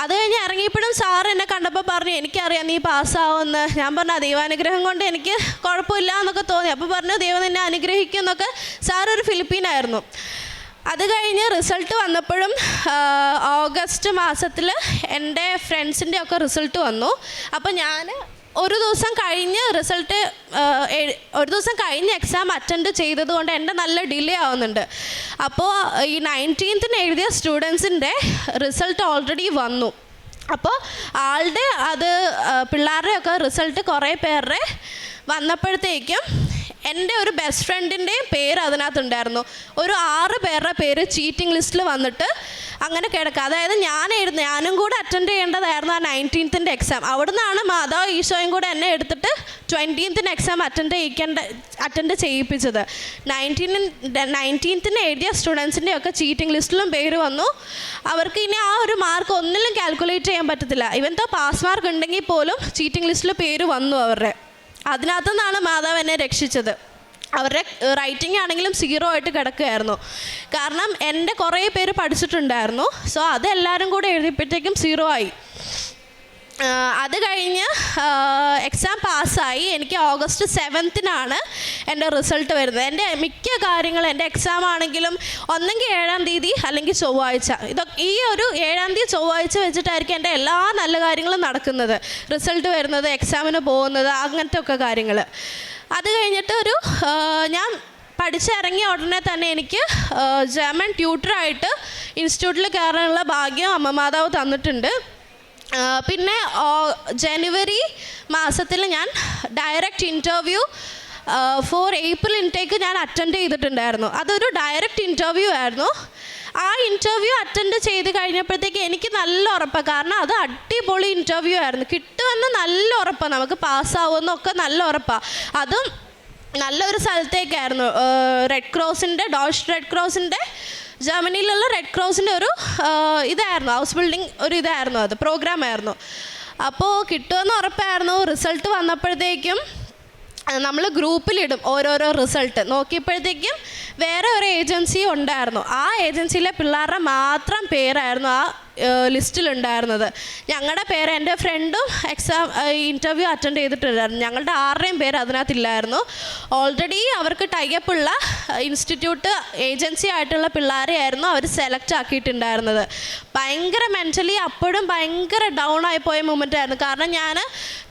അത് കഴിഞ്ഞ് ഇറങ്ങിയപ്പോഴും സാർ എന്നെ കണ്ടപ്പോൾ പറഞ്ഞു, എനിക്കറിയാം നീ പാസ്സാവുമെന്ന്. ഞാൻ പറഞ്ഞു ദൈവാനുഗ്രഹം കൊണ്ട് എനിക്ക് കുഴപ്പമില്ല എന്നൊക്കെ തോന്നി. അപ്പോൾ പറഞ്ഞു ദൈവം നിന്നെ അനുഗ്രഹിക്കും എന്നൊക്കെ. സാറൊരു ഫിലിപ്പീനായിരുന്നു. അത് കഴിഞ്ഞ് റിസൾട്ട് വന്നപ്പോഴും ഓഗസ്റ്റ് മാസത്തിൽ എൻ്റെ ഫ്രണ്ട്സിൻ്റെ ഒക്കെ റിസൾട്ട് വന്നു. അപ്പോൾ ഞാൻ ഒരു ദിവസം കഴിഞ്ഞ് എക്സാം അറ്റൻഡ് ചെയ്തത് കൊണ്ട് എൻ്റെ നല്ല ഡിലേ ആവുന്നുണ്ട്. അപ്പോൾ ഈ 19th എഴുതിയ സ്റ്റുഡൻസിൻ്റെ റിസൾട്ട് ഓൾറെഡി വന്നു. അപ്പോൾ ആളുടെ പിള്ളേരുടെയൊക്കെ റിസൾട്ട് കുറേ പേരുടെ വന്നപ്പോഴത്തേക്കും എൻ്റെ ഒരു ബെസ്റ്റ് ഫ്രണ്ടിൻ്റെയും പേര് അതിനകത്തുണ്ടായിരുന്നു. ഒരു 6 പേരുടെ പേര് ചീറ്റിംഗ് ലിസ്റ്റിൽ വന്നിട്ട് അങ്ങനെ കിടക്കുക. അതായത് ഞാനും കൂടെ അറ്റൻഡ് ചെയ്യേണ്ടതായിരുന്നു ആ 19th എക്സാം. അവിടെ നിന്നാണ് മാതാവ് ഈശോയും കൂടെ എന്നെ എടുത്തിട്ട് 20th എക്സാം അറ്റൻഡ് ചെയ്യിപ്പിച്ചത്. 19th എഴുതിയ സ്റ്റുഡൻസിൻ്റെ ഒക്കെ ചീറ്റിംഗ് ലിസ്റ്റിലും പേര് വന്നു. അവർക്ക് ഇനി ആ ഒരു മാർക്ക് ഒന്നിലും കാൽക്കുലേറ്റ് ചെയ്യാൻ പറ്റത്തില്ല. ഇവൻ പാസ് മാർക്ക് ഉണ്ടെങ്കിൽ പോലും ചീറ്റിംഗ് ലിസ്റ്റിൽ പേര് വന്നു അവരുടെ. അതിനകത്തു നിന്നാണ് മാതാവ് എന്നെ രക്ഷിച്ചത്. അവരുടെ റൈറ്റിംഗ് ആണെങ്കിലും 0 ആയിട്ട് കിടക്കുകയായിരുന്നു. കാരണം എൻ്റെ കുറേ പേര് പഠിച്ചിട്ടുണ്ടായിരുന്നു. സോ അതെല്ലാവരും കൂടെ എഴുതിയപ്പോഴത്തേക്കും 0 ആയി. അത് കഴിഞ്ഞ് എക്സാം പാസ്സായി. എനിക്ക് ഓഗസ്റ്റ് 7th എൻ്റെ റിസൾട്ട് വരുന്നത്. എൻ്റെ മിക്ക കാര്യങ്ങളും എൻ്റെ എക്സാം ആണെങ്കിലും ഒന്നെങ്കിൽ 7-ാം തീയതി അല്ലെങ്കിൽ ചൊവ്വാഴ്ച. ഈ ഒരു 7-ാം തീയതി ചൊവ്വാഴ്ച വെച്ചിട്ടായിരിക്കും എൻ്റെ എല്ലാ നല്ല കാര്യങ്ങളും നടക്കുന്നത്. റിസൾട്ട് വരുന്നത്, എക്സാമിന് പോകുന്നത്, അങ്ങനത്തെ ഒക്കെ കാര്യങ്ങൾ. അത് കഴിഞ്ഞിട്ട് ഞാൻ പഠിച്ചിറങ്ങിയ ഉടനെ തന്നെ എനിക്ക് ജർമ്മൻ ട്യൂട്ടറായിട്ട് ഇൻസ്റ്റിറ്റ്യൂട്ടിൽ കയറാനുള്ള ഭാഗ്യം അമ്മ മാതാവ് തന്നിട്ടുണ്ട്. പിന്നെ ജനുവരി മാസത്തിൽ ഞാൻ direct interview for April intake ഞാൻ അറ്റൻഡ് ചെയ്തിട്ടുണ്ടായിരുന്നു. അതൊരു ഡയറക്റ്റ് ഇൻ്റർവ്യൂ ആയിരുന്നു. ആ ഇൻ്റർവ്യൂ അറ്റൻഡ് ചെയ്ത് കഴിഞ്ഞപ്പോഴത്തേക്ക് എനിക്ക് നല്ല ഉറപ്പാണ്. കാരണം അത് അടിപൊളി ഇൻ്റർവ്യൂ ആയിരുന്നു. കിട്ടുമെന്ന് നല്ല ഉറപ്പാണ്, നമുക്ക് പാസ്സാവുമെന്നൊക്കെ നല്ല ഉറപ്പാണ്. അതും നല്ലൊരു സ്ഥലത്തേക്കായിരുന്നു. ഡോഷ് റെഡ് ക്രോസിൻ്റെ ജർമ്മനിയിലുള്ള റെഡ് ക്രോസിൻ്റെ ഒരു ഇതായിരുന്നു, ഹൗസ് ബിൽഡിംഗ് ഒരു ഇതായിരുന്നു, അത് പ്രോഗ്രാമായിരുന്നു. അപ്പോൾ കിട്ടുമെന്ന് ഉറപ്പായിരുന്നു. റിസൾട്ട് വന്നപ്പോഴത്തേക്കും നമ്മൾ ഗ്രൂപ്പിലിടും ഓരോരോ റിസൾട്ട്. നോക്കിയപ്പോഴത്തേക്കും വേറെ ഒരു ഏജൻസി ഉണ്ടായിരുന്നു. ആ ഏജൻസിയിലെ പിള്ളേരുടെ മാത്രം പേരായിരുന്നു ആ ലിസ്റ്റിലുണ്ടായിരുന്നത്. ഞങ്ങളുടെ പേര്, എൻ്റെ ഫ്രണ്ടും ഇൻ്റർവ്യൂ അറ്റൻഡ് ചെയ്തിട്ടുണ്ടായിരുന്നു. ഞങ്ങളുടെ 6ടെയും പേര് അതിനകത്തില്ലായിരുന്നു. ഓൾറെഡി അവർക്ക് ടൈഅപ്പുള്ള ഇൻസ്റ്റിറ്റ്യൂട്ട് ഏജൻസി ആയിട്ടുള്ള പിള്ളേരെ ആയിരുന്നു അവർ സെലക്ട് ആക്കിയിട്ടുണ്ടായിരുന്നത്. ഭയങ്കര മെൻ്റലി അപ്പോഴും ഭയങ്കര ഡൗൺ ആയിപ്പോയ മൊമെൻ്റ് ആയിരുന്നു. കാരണം ഞാൻ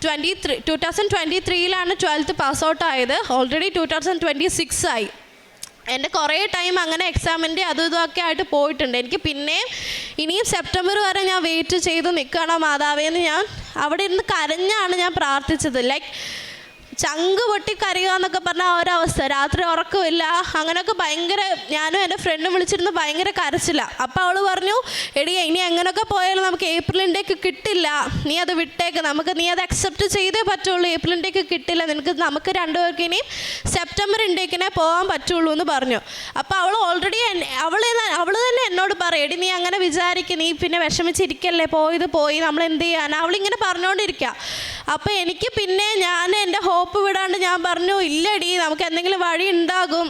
2023 12th പാസ് ഔട്ട് ആയത്. ഓൾറെഡി 2026 ആയി. എൻ്റെ കുറേ ടൈം അങ്ങനെ എക്സാമിൻ്റെ അതും ഇതൊക്കെ ആയിട്ട് പോയിട്ടുണ്ട്. എനിക്ക് പിന്നെയും ഇനിയും സെപ്റ്റംബർ വരെ ഞാൻ വെയിറ്റ് ചെയ്ത് നിൽക്കണം മാതാവേന്ന് ഞാൻ അവിടെ ഇരുന്ന് കരഞ്ഞാണ് ഞാൻ പ്രാർത്ഥിച്ചത്. ലൈക്ക് ചങ്ക് പൊട്ടി കരയുക എന്നൊക്കെ പറഞ്ഞ ആ ഒരവസ്ഥ. രാത്രി ഉറക്കമില്ല, അങ്ങനെയൊക്കെ ഭയങ്കര. ഞാനും എൻ്റെ ഫ്രണ്ടും വിളിച്ചിരുന്ന് ഭയങ്കര കരച്ചില്ല. അപ്പോൾ അവൾ പറഞ്ഞു, എടി ഇനി എങ്ങനെയൊക്കെ പോയാലും നമുക്ക് ഏപ്രിൽ ഇൻടേക്ക് കിട്ടില്ല, നീ അത് വിട്ടേക്ക്, നീ അത് അക്സെപ്റ്റ് ചെയ്തേ പറ്റുള്ളൂ, ഏപ്രിൽ ഇൻടേക്ക് കിട്ടില്ല, നമുക്ക് രണ്ടുപേർക്ക് ഇനി സെപ്റ്റംബർ ഇൻടേക്കിനെ പോകാൻ പറ്റുള്ളൂ എന്ന് പറഞ്ഞു. അപ്പോൾ അവൾ ഓൾറെഡി അവൾ തന്നെ എന്നോട് പറയും, എടി നീ അങ്ങനെ വിചാരിക്കും, നീ പിന്നെ വിഷമിച്ചിരിക്കല്ലേ, പോയി നമ്മൾ എന്ത് ചെയ്യാൻ, അവളിങ്ങനെ പറഞ്ഞുകൊണ്ടിരിക്കുക. അപ്പോൾ എനിക്ക് പിന്നെ ഞാൻ എൻ്റെ ഹോപ്പ് വിടാണ്ട് ഞാൻ പറഞ്ഞു, ഇല്ലടി നമുക്ക് എന്തെങ്കിലും വഴി ഉണ്ടാകും,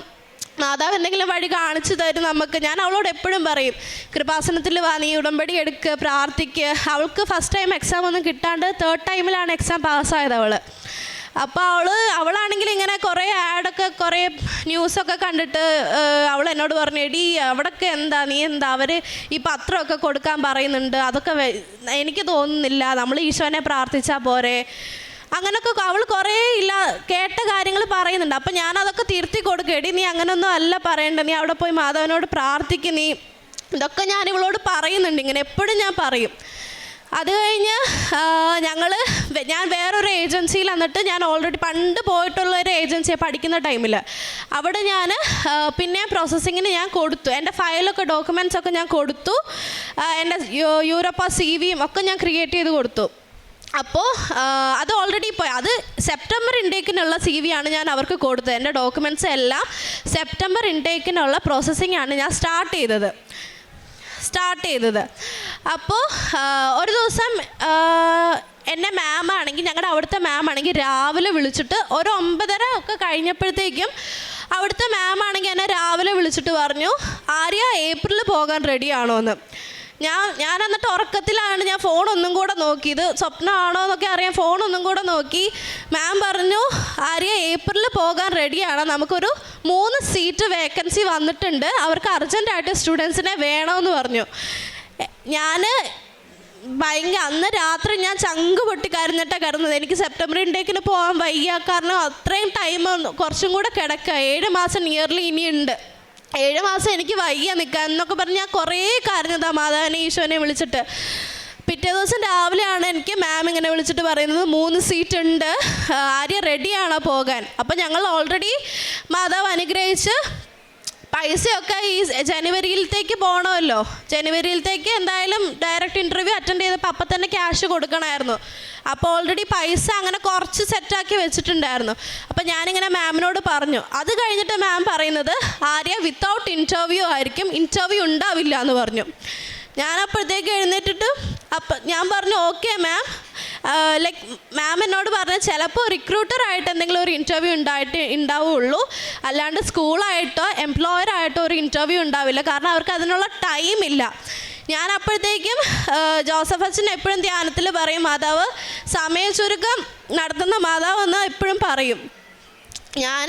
മാതാവ് എന്തെങ്കിലും വഴി കാണിച്ചു തരും നമുക്ക്. ഞാൻ അവളോട് എപ്പോഴും പറയും, കൃപാസനത്തിൽ വാ, നീ ഉടമ്പടി എടുക്കുക, പ്രാർത്ഥിക്കുക. അവൾക്ക് ഫസ്റ്റ് ടൈം എക്സാം ഒന്നും കിട്ടാണ്ട് 3rd ടൈമിലാണ് എക്സാം പാസ്സായത് അവൾ. അപ്പോൾ അവളാണെങ്കിൽ ഇങ്ങനെ കുറേ ആഡൊക്കെ കുറേ ന്യൂസൊക്കെ കണ്ടിട്ട് അവൾ എന്നോട് പറഞ്ഞു, എടി അവിടെയൊക്കെ നീ എന്താ അവർ ഈ പത്രമൊക്കെ കൊടുക്കാൻ പറയുന്നുണ്ട്, അതൊക്കെ എനിക്ക് തോന്നുന്നില്ല, നമ്മൾ ഈശോനെ പ്രാർത്ഥിച്ചാൽ പോരെ, അങ്ങനെയൊക്കെ അവൾ കുറേ കേട്ട കാര്യങ്ങൾ പറയുന്നുണ്ട്. അപ്പം ഞാനതൊക്കെ തിരുത്തി കൊടുക്കും, എടി നീ അങ്ങനെയൊന്നും അല്ല പറയണ്ട, നീ അവിടെ പോയി മാധവനോട് പ്രാർത്ഥിക്കും, നീ ഇതൊക്കെ ഞാൻ ഇവളോട് പറയുന്നുണ്ട്, ഇങ്ങനെ എപ്പോഴും ഞാൻ പറയും. അത് കഴിഞ്ഞ് ഞാൻ വേറൊരു ഏജൻസിയിൽ വന്നിട്ട്, ഞാൻ ഓൾറെഡി പണ്ട് പോയിട്ടുള്ളൊരു ഏജൻസിയെ പഠിക്കുന്ന ടൈമിൽ അവിടെ ഞാൻ പിന്നെ പ്രോസസ്സിങ്ങിന് ഞാൻ കൊടുത്തു, എൻ്റെ ഫയലൊക്കെ ഡോക്യുമെൻറ്റ്സൊക്കെ ഞാൻ കൊടുത്തു, എൻ്റെ യൂറോപ്പ CV ഒക്കെ ഞാൻ ക്രിയേറ്റ് ചെയ്ത് കൊടുത്തു. അപ്പോൾ അത് ഓൾറെഡി പോയി, അത് സെപ്റ്റംബർ ഇൻടേക്കിനുള്ള CV ആണ് ഞാൻ അവർക്ക് കൊടുത്തത്. എൻ്റെ ഡോക്യുമെൻറ്റ്സ് എല്ലാം സെപ്റ്റംബർ ഇൻടേക്കിനുള്ള പ്രോസസ്സിംഗ് ആണ് ഞാൻ സ്റ്റാർട്ട് ചെയ്തത്. അപ്പോൾ ഒരു ദിവസം എൻ്റെ മാമാണെങ്കിൽ, ഞങ്ങളുടെ അവിടുത്തെ മാമാണെങ്കിൽ രാവിലെ വിളിച്ചിട്ട് ഒരു 9:30 ഒക്കെ കഴിഞ്ഞപ്പോഴത്തേക്കും അവിടുത്തെ മാമാണെങ്കിൽ എന്നെ രാവിലെ വിളിച്ചിട്ട് പറഞ്ഞു, ആര്യ ഏപ്രിൽ പോകാൻ റെഡിയാണോ എന്ന്. ഞാൻ എന്നിട്ട് ഉറക്കത്തിലാണ്, ഞാൻ ഫോണൊന്നും കൂടെ നോക്കിയത്, സ്വപ്നമാണോ എന്നൊക്കെ അറിയാൻ ഫോണൊന്നും കൂടെ നോക്കി. മാം പറഞ്ഞു, ആര്യ ഏപ്രിൽ പോകാൻ റെഡിയാണ്, നമുക്കൊരു 3 സീറ്റ് വേക്കൻസി വന്നിട്ടുണ്ട്, അവർക്ക് അർജൻറ്റായിട്ട് സ്റ്റുഡൻസിനെ വേണമെന്ന് പറഞ്ഞു. ഞാൻ അന്ന് രാത്രി ഞാൻ ചങ്ക് പൊട്ടി കരഞ്ഞിട്ടാണ് കിടന്നത്. എനിക്ക് സെപ്റ്റംബർ ഇൻടേക്കിന് പോകാൻ വയ്യ, കാരണം അത്രയും ടൈം കുറച്ചും കൂടെ കിടക്കുക, 7 മാസം നിയർലി ഇനിയുണ്ട്, 7 മാസം എനിക്ക് വയ്യ നിൽക്കാൻ എന്നൊക്കെ പറഞ്ഞ് ഞാൻ കുറേ കരഞ്ഞതാ മാതാവിനെ ഈശോനെ വിളിച്ചിട്ട്. പിറ്റേ ദിവസം രാവിലെയാണ് എനിക്ക് മാം ഇങ്ങനെ വിളിച്ചിട്ട് പറയുന്നത്, 3 സീറ്റ് ഉണ്ട്, ആര്യ റെഡിയാണോ പോകാൻ. അപ്പം ഞങ്ങൾ ഓൾറെഡി മാതാവ് അനുഗ്രഹിച്ച് പൈസയൊക്കെ ഈ ജനുവരിയിലത്തേക്ക് പോകണമല്ലോ, ജനുവരിയിലത്തേക്ക് എന്തായാലും ഡയറക്റ്റ് ഇൻ്റർവ്യൂ അറ്റൻഡ് ചെയ്തപ്പോൾ അപ്പം തന്നെ ക്യാഷ് കൊടുക്കണമായിരുന്നു. അപ്പോൾ ഓൾറെഡി പൈസ അങ്ങനെ കുറച്ച് സെറ്റാക്കി വെച്ചിട്ടുണ്ടായിരുന്നു. അപ്പോൾ ഞാനിങ്ങനെ മാമിനോട് പറഞ്ഞു. അത് കഴിഞ്ഞിട്ട് മാം പറയുന്നത്, ആര്യ വിത്തൗട്ട് ഇൻ്റർവ്യൂ ആയിരിക്കും, ഇൻ്റർവ്യൂ ഉണ്ടാവില്ല എന്ന് പറഞ്ഞു. ഞാനപ്പോഴത്തേക്ക് എഴുന്നേറ്റിട്ട് ഞാൻ പറഞ്ഞു, ഓക്കെ മാം, ലൈക്ക് മാം എന്നോട് പറഞ്ഞ ചിലപ്പോൾ റിക്രൂട്ടറായിട്ട് എന്തെങ്കിലും ഒരു ഇൻ്റർവ്യൂ ഉണ്ടാവുള്ളൂ, അല്ലാണ്ട് സ്കൂളായിട്ടോ എംപ്ലോയറായിട്ടോ ഒരു ഇൻ്റർവ്യൂ ഉണ്ടാവില്ല, കാരണം അവർക്ക് അതിനുള്ള ടൈമില്ല. ഞാൻ അപ്പോഴത്തേക്കും ജോസഫ് അച്ഛൻ എപ്പോഴും ധ്യാനത്തിൽ പറയും, മാതാവ് സമയചുരുക്കം നടത്തുന്ന മാതാവ് എന്ന് എപ്പോഴും പറയും. ഞാൻ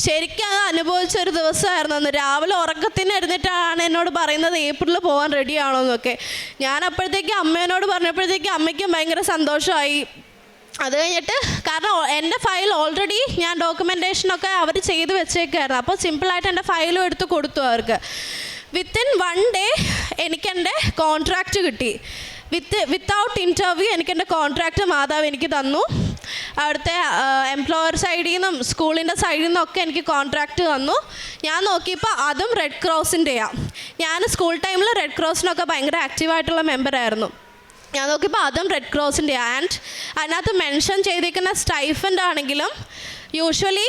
ശരിക്കും അത് അനുഭവിച്ചൊരു ദിവസമായിരുന്നു അന്ന്. രാവിലെ ഉറക്കത്തിന് എഴുന്നേറ്റാണ് എന്നോട് പറയുന്നത് ഏപ്രിൽ പോകാൻ റെഡിയാണോ എന്നൊക്കെ. ഞാൻ അപ്പോഴത്തേക്കും അമ്മേനോട് പറഞ്ഞപ്പോഴത്തേക്കും അമ്മയ്ക്കും ഭയങ്കര സന്തോഷമായി. അത് കഴിഞ്ഞിട്ട്, കാരണം എൻ്റെ ഫയൽ ഓൾറെഡി ഞാൻ ഡോക്യുമെൻറ്റേഷനൊക്കെ അവർ ചെയ്ത് വെച്ചേക്കായിരുന്നു, അപ്പോൾ സിമ്പിളായിട്ട് എൻ്റെ ഫയലും എടുത്ത് കൊടുത്തു അവർക്ക്. വിത്തിൻ 1 ഡേ എനിക്കെൻ്റെ കോൺട്രാക്റ്റ് കിട്ടി. വിത്തൗട്ട് ഇൻ്റർവ്യൂ എനിക്കെൻ്റെ കോൺട്രാക്റ്റ് മാതാവ് എനിക്ക് തന്നു. അവിടുത്തെ എംപ്ലോയർ സൈഡിൽ നിന്നും സ്കൂളിൻ്റെ സൈഡിൽ നിന്നൊക്കെ എനിക്ക് കോൺട്രാക്റ്റ് തന്നു. ഞാൻ നോക്കിയപ്പോൾ അതും റെഡ് ക്രോസിൻ്റെയാണ്. ഞാൻ സ്കൂൾ ടൈമിൽ റെഡ് ക്രോസിനൊക്കെ ഭയങ്കര ആക്റ്റീവായിട്ടുള്ള മെമ്പറായിരുന്നു. ഞാൻ നോക്കിയപ്പോൾ അതും റെഡ് ക്രോസിൻ്റെയാണ്. ആൻഡ് അതിനകത്ത് മെൻഷൻ ചെയ്തിരിക്കുന്ന സ്റ്റൈഫൻഡ് ആണെങ്കിലും യൂഷ്വലി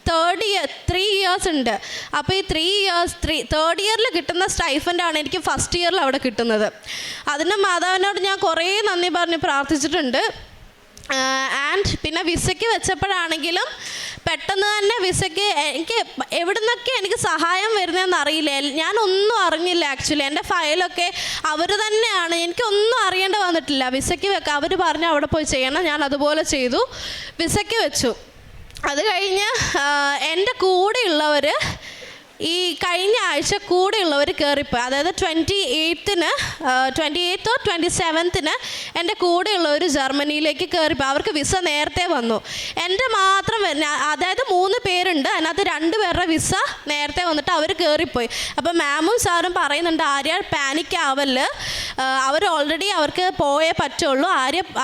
3 ഇയേഴ്സ് ഉണ്ട്. അപ്പോൾ ഈ 3rd ഇയറിൽ കിട്ടുന്ന സ്റ്റൈഫൻഡാണ് എനിക്ക് ഫസ്റ്റ് ഇയറിൽ അവിടെ കിട്ടുന്നത്. അതിന് മാതാവിനോട് ഞാൻ കുറേ നന്ദി പറഞ്ഞ് പ്രാർത്ഥിച്ചിട്ടുണ്ട്. ആൻഡ് പിന്നെ വിസയ്ക്ക് വെച്ചപ്പോഴാണെങ്കിലും പെട്ടെന്ന് തന്നെ വിസയ്ക്ക് എനിക്ക് എവിടുന്നൊക്കെ എനിക്ക് സഹായം വരുന്നതെന്ന് അറിയില്ല. ഞാനൊന്നും അറിഞ്ഞില്ല ആക്ച്വലി. എൻ്റെ ഫയലൊക്കെ അവർ തന്നെയാണ്, എനിക്കൊന്നും അറിയേണ്ട വന്നിട്ടില്ല. വിസയ്ക്ക് വെക്കാം അവർ പറഞ്ഞു അവിടെ പോയി ചെയ്യണം, ഞാൻ അതുപോലെ ചെയ്തു, വിസയ്ക്ക് വെച്ചു. അത് കഴിഞ്ഞ് എൻ്റെ കൂടെയുള്ളവർ ഈ കഴിഞ്ഞ ആഴ്ച കൂടെയുള്ളവർ കയറിപ്പോയി. അതായത് 28th or 27th എൻ്റെ കൂടെയുള്ളവർ ജർമ്മനിയിലേക്ക് കയറിപ്പോയി. അവർക്ക് വിസ നേരത്തെ വന്നു. എൻ്റെ മാത്രം അതായത് 3 പേരുണ്ട്, അതിനകത്ത് 2 പേരുടെ വിസ നേരത്തെ വന്നിട്ട് അവർ കയറിപ്പോയി. അപ്പോൾ മാമും സാറും പറയുന്നുണ്ട്, ആര്യ പാനിക് ആവല്ല്, അവർ ഓൾറെഡി അവർക്ക് പോയേ പറ്റുള്ളൂ,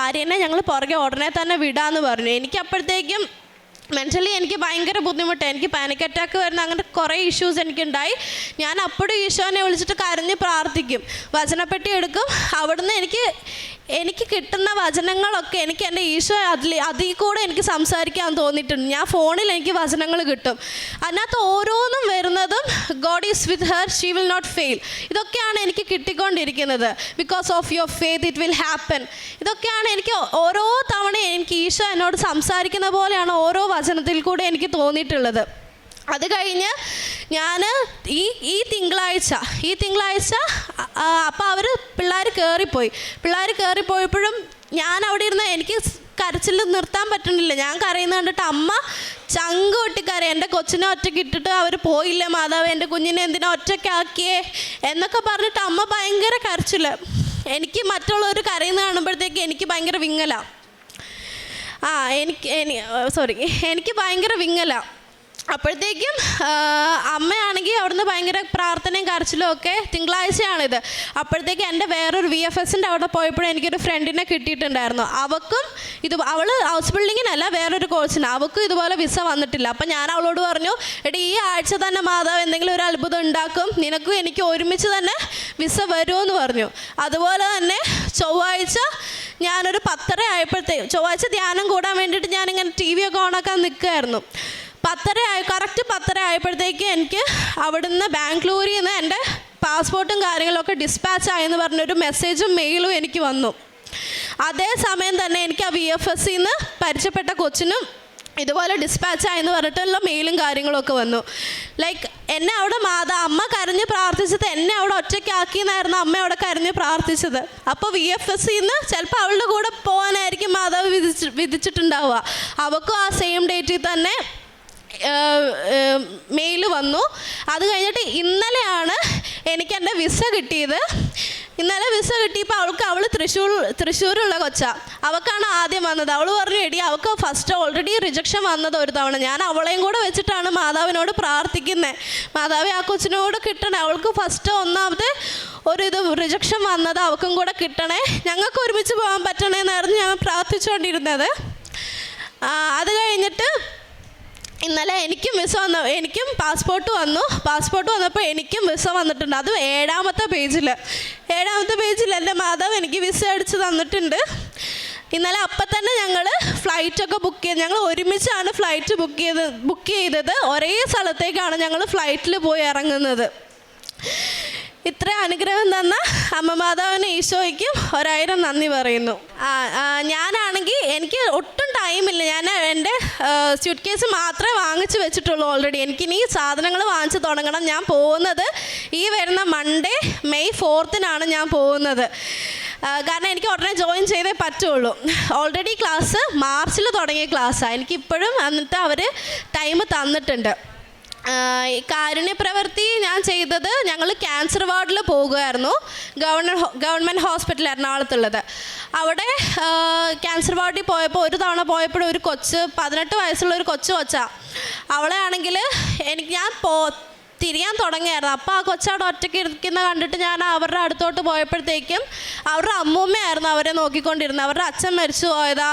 ആര്യനെ ഞങ്ങൾ പുറകെ ഉടനെ തന്നെ വിടാമെന്ന് പറഞ്ഞു. എനിക്കപ്പോഴത്തേക്കും മെൻ്റലി എനിക്ക് ഭയങ്കര ബുദ്ധിമുട്ടായി. എനിക്ക് പാനിക് അറ്റാക്ക് വരുന്ന അങ്ങനെ കുറേ ഇഷ്യൂസ് എനിക്കുണ്ടായി. ഞാൻ അപ്പോഴും ഈശോനെ വിളിച്ചിട്ട് കരഞ്ഞ് പ്രാർത്ഥിക്കും, വചനപ്പെട്ടി എടുക്കും. അവിടുന്ന് എനിക്ക് കിട്ടുന്ന വചനങ്ങളൊക്കെ എനിക്ക് എൻ്റെ ഈശോ അതിൽ കൂടെ എനിക്ക് സംസാരിക്കാൻ തോന്നിയിട്ടുണ്ട്. ഞാൻ ഫോണിൽ എനിക്ക് വചനങ്ങൾ കിട്ടും, അതിനകത്ത് ഓരോന്നും വരുന്നതും God is with her, she will not fail. ഇതൊക്കെയാണ് എനിക്ക് കിട്ടിക്കൊണ്ടിരിക്കുന്നത്. Because of your faith it will happen. ഇതൊക്കെയാണ് എനിക്ക് ഓരോ തവണയും എനിക്ക് ഈശോ എന്നോട് സംസാരിക്കുന്ന പോലെയാണ് ഓരോ വചനത്തിൽ കൂടെ എനിക്ക് തോന്നിയിട്ടുള്ളത്. അത് കഴിഞ്ഞ് ഞാൻ ഈ തിങ്കളാഴ്ച അപ്പോൾ പിള്ളേർ കയറിപ്പോയപ്പോഴും ഞാൻ അവിടെ ഇരുന്ന് എനിക്ക് കരച്ചിൽ നിർത്താൻ പറ്റുന്നില്ല. ഞാൻ കരയുന്ന കണ്ടിട്ട് അമ്മ ചങ്ക് പൊട്ടിക്കരയും. എൻ്റെ കൊച്ചിനെ ഒറ്റയ്ക്ക് ഇട്ടിട്ട് അവർ പോയില്ല മാതാവ്, എൻ്റെ കുഞ്ഞിനെ എന്തിനാ ഒറ്റയ്ക്കാക്കിയേ എന്നൊക്കെ പറഞ്ഞിട്ട് അമ്മ ഭയങ്കര കരച്ചിൽ. എനിക്ക് മറ്റുള്ളവർ കരയുന്ന കാണുമ്പോഴത്തേക്ക് എനിക്ക് ഭയങ്കര വിങ്ങലാണ്. എനിക്ക് ഭയങ്കര വിങ്ങലാണ്. അപ്പോഴത്തേക്കും അമ്മയാണെങ്കിൽ അവിടുന്ന് ഭയങ്കര പ്രാർത്ഥനയും കരച്ചിലും ഒക്കെ. തിങ്കളാഴ്ചയാണിത്. അപ്പോഴത്തേക്കും എൻ്റെ വേറൊരു VFSൻ്റെ അവിടെ പോയപ്പോഴും എനിക്കൊരു ഫ്രണ്ടിനെ കിട്ടിയിട്ടുണ്ടായിരുന്നു. അവൾ ഹൗസ് ബിൽഡിങ്ങിനല്ല, വേറൊരു കോഴ്സിന്. അവൾക്കും ഇതുപോലെ വിസ വന്നിട്ടില്ല. അപ്പം ഞാൻ അവളോട് പറഞ്ഞു, എടി ഈ ആഴ്ച തന്നെ മാതാവ് എന്തെങ്കിലും ഒരു അത്ഭുതം ഉണ്ടാക്കും, നിനക്കും എനിക്ക് ഒരുമിച്ച് തന്നെ വിസ വരുമെന്ന് പറഞ്ഞു. അതുപോലെ തന്നെ ചൊവ്വാഴ്ച ഞാനൊരു 10:30 ആയപ്പോഴത്തേക്കും, ചൊവ്വാഴ്ച ധ്യാനം കൂടാൻ വേണ്ടിയിട്ട് ഞാനിങ്ങനെ TV ഒക്കെ ഓണാക്കാൻ നിൽക്കുമായിരുന്നു. കറക്റ്റ് 10:30 ആയപ്പോഴത്തേക്ക് എനിക്ക് അവിടുന്ന് ബാംഗ്ലൂരിൽ നിന്ന് എൻ്റെ പാസ്പോർട്ടും കാര്യങ്ങളൊക്കെ ഡിസ്പാച്ച് ആയെന്ന് പറഞ്ഞൊരു മെസ്സേജും മെയിലും എനിക്ക് വന്നു. അതേ സമയം തന്നെ എനിക്ക് ആ VFSൽ നിന്ന് പരിചയപ്പെട്ട കൊച്ചിനും ഇതുപോലെ ഡിസ്പാച്ച് ആയെന്ന് പറഞ്ഞിട്ടുള്ള മെയിലും കാര്യങ്ങളൊക്കെ വന്നു. എന്നെ അവിടെ അമ്മ കരഞ്ഞ് പ്രാർത്ഥിച്ചത് എന്നെ അവിടെ ഒറ്റയ്ക്കാക്കിയെന്നായിരുന്നു അമ്മ അവിടെ കരഞ്ഞ് പ്രാർത്ഥിച്ചത്. അപ്പോൾ VFSൽ നിന്ന് ചിലപ്പോൾ അവളുടെ കൂടെ പോകാനായിരിക്കും മാതാവ് വിധിച്ചിട്ടുണ്ടാവുക. അവൾക്കും ആ സെയിം ഡേറ്റിൽ തന്നെ മെയിൽ വന്നു. അത് കഴിഞ്ഞിട്ട് ഇന്നലെയാണ് എനിക്ക് എൻ്റെ വിസ കിട്ടിയത്. ഇന്നലെ വിസ കിട്ടിയപ്പോൾ അവൾ തൃശ്ശൂരുള്ള കൊച്ചാണ്. അവൾക്കാണ് ആദ്യം വന്നത്. അവൾ പറഞ്ഞു, എടി അവൾക്ക് ഫസ്റ്റ് ഓൾറെഡി റിജക്ഷൻ വന്നത് ഒരു തവണ. ഞാൻ അവളെയും കൂടെ വെച്ചിട്ടാണ് മാതാവിനോട് പ്രാർത്ഥിക്കുന്നത്, മാതാവേ ആ കൊച്ചിനോട് കിട്ടണേ, അവൾക്ക് ഫസ്റ്റ് ഒന്നാമത്തെ റിജക്ഷൻ വന്നത് അവൾക്കും കൂടെ കിട്ടണേ, ഞങ്ങൾക്ക് ഒരുമിച്ച് പോകാൻ പറ്റണേന്നായിരുന്നു ഞാൻ പ്രാർത്ഥിച്ചുകൊണ്ടിരുന്നത്. അത് കഴിഞ്ഞിട്ട് ഇന്നലെ എനിക്കും എനിക്കും പാസ്പോർട്ട് വന്നപ്പോൾ എനിക്കും വിസ വന്നിട്ടുണ്ട്. അത് 7ാമത്തെ പേജിൽ എൻ്റെ മാതാവ് എനിക്ക് വിസ അടിച്ച് തന്നിട്ടുണ്ട്. ഇന്നലെ അപ്പം തന്നെ ഞങ്ങൾ ഫ്ലൈറ്റൊക്കെ ബുക്ക് ചെയ്ത്, ഞങ്ങൾ ഒരുമിച്ചാണ് ഫ്ലൈറ്റ് ബുക്ക് ചെയ്തത്. ഒരേ സ്ഥലത്തേക്കാണ് ഞങ്ങൾ ഫ്ലൈറ്റിൽ പോയി ഇറങ്ങുന്നത്. ഇത്ര അനുഗ്രഹം തന്ന അമ്മ മാതാവിന് ഈശോയ്ക്കും 1000 നന്ദി പറയുന്നു. ഞാനാണെങ്കിൽ എനിക്ക് ഒട്ടും ടൈമില്ല. ഞാൻ എൻ്റെ സ്യൂട്ട് കേസ് മാത്രമേ വാങ്ങിച്ച് വെച്ചിട്ടുള്ളൂ ഓൾറെഡി. എനിക്കിനി സാധനങ്ങൾ വാങ്ങിച്ച് തുടങ്ങണം. ഞാൻ പോകുന്നത് ഈ വരുന്ന മൺഡേ May 4th ഞാൻ പോകുന്നത്. കാരണം എനിക്ക് ഉടനെ ജോയിൻ ചെയ്തേ പറ്റുള്ളൂ. ഓൾറെഡി ക്ലാസ് മാർച്ചിൽ തുടങ്ങിയ ക്ലാസ്സാണ്. എനിക്കിപ്പോഴും എന്നിട്ട് അവർ ടൈം തന്നിട്ടുണ്ട്. കാരുണ്യ പ്രവൃത്തി ഞാൻ ചെയ്തത്, ഞങ്ങൾ ക്യാൻസർ വാർഡിൽ പോകുമായിരുന്നു. ഗവൺമെൻറ് ഹോസ്പിറ്റൽ എറണാകുളത്തുള്ളത്. അവിടെ ക്യാൻസർ വാർഡിൽ പോയപ്പോൾ ഒരു തവണ പോയപ്പോഴും ഒരു 18 വയസ്സുള്ള ഒരു കൊച്ചാണ്. അവളെ ആണെങ്കിൽ ഞാൻ തിരിയാൻ തുടങ്ങിയായിരുന്നു. അപ്പോൾ ആ കൊച്ചവിടെ ഒറ്റയ്ക്ക് ഇരിക്കുന്ന കണ്ടിട്ട് ഞാൻ അവരുടെ അടുത്തോട്ട് പോയപ്പോഴത്തേക്കും അവരുടെ അമ്മൂമ്മയായിരുന്നു അവരെ നോക്കിക്കൊണ്ടിരുന്നത്. അവരുടെ അച്ഛൻ മരിച്ചു പോയതാ,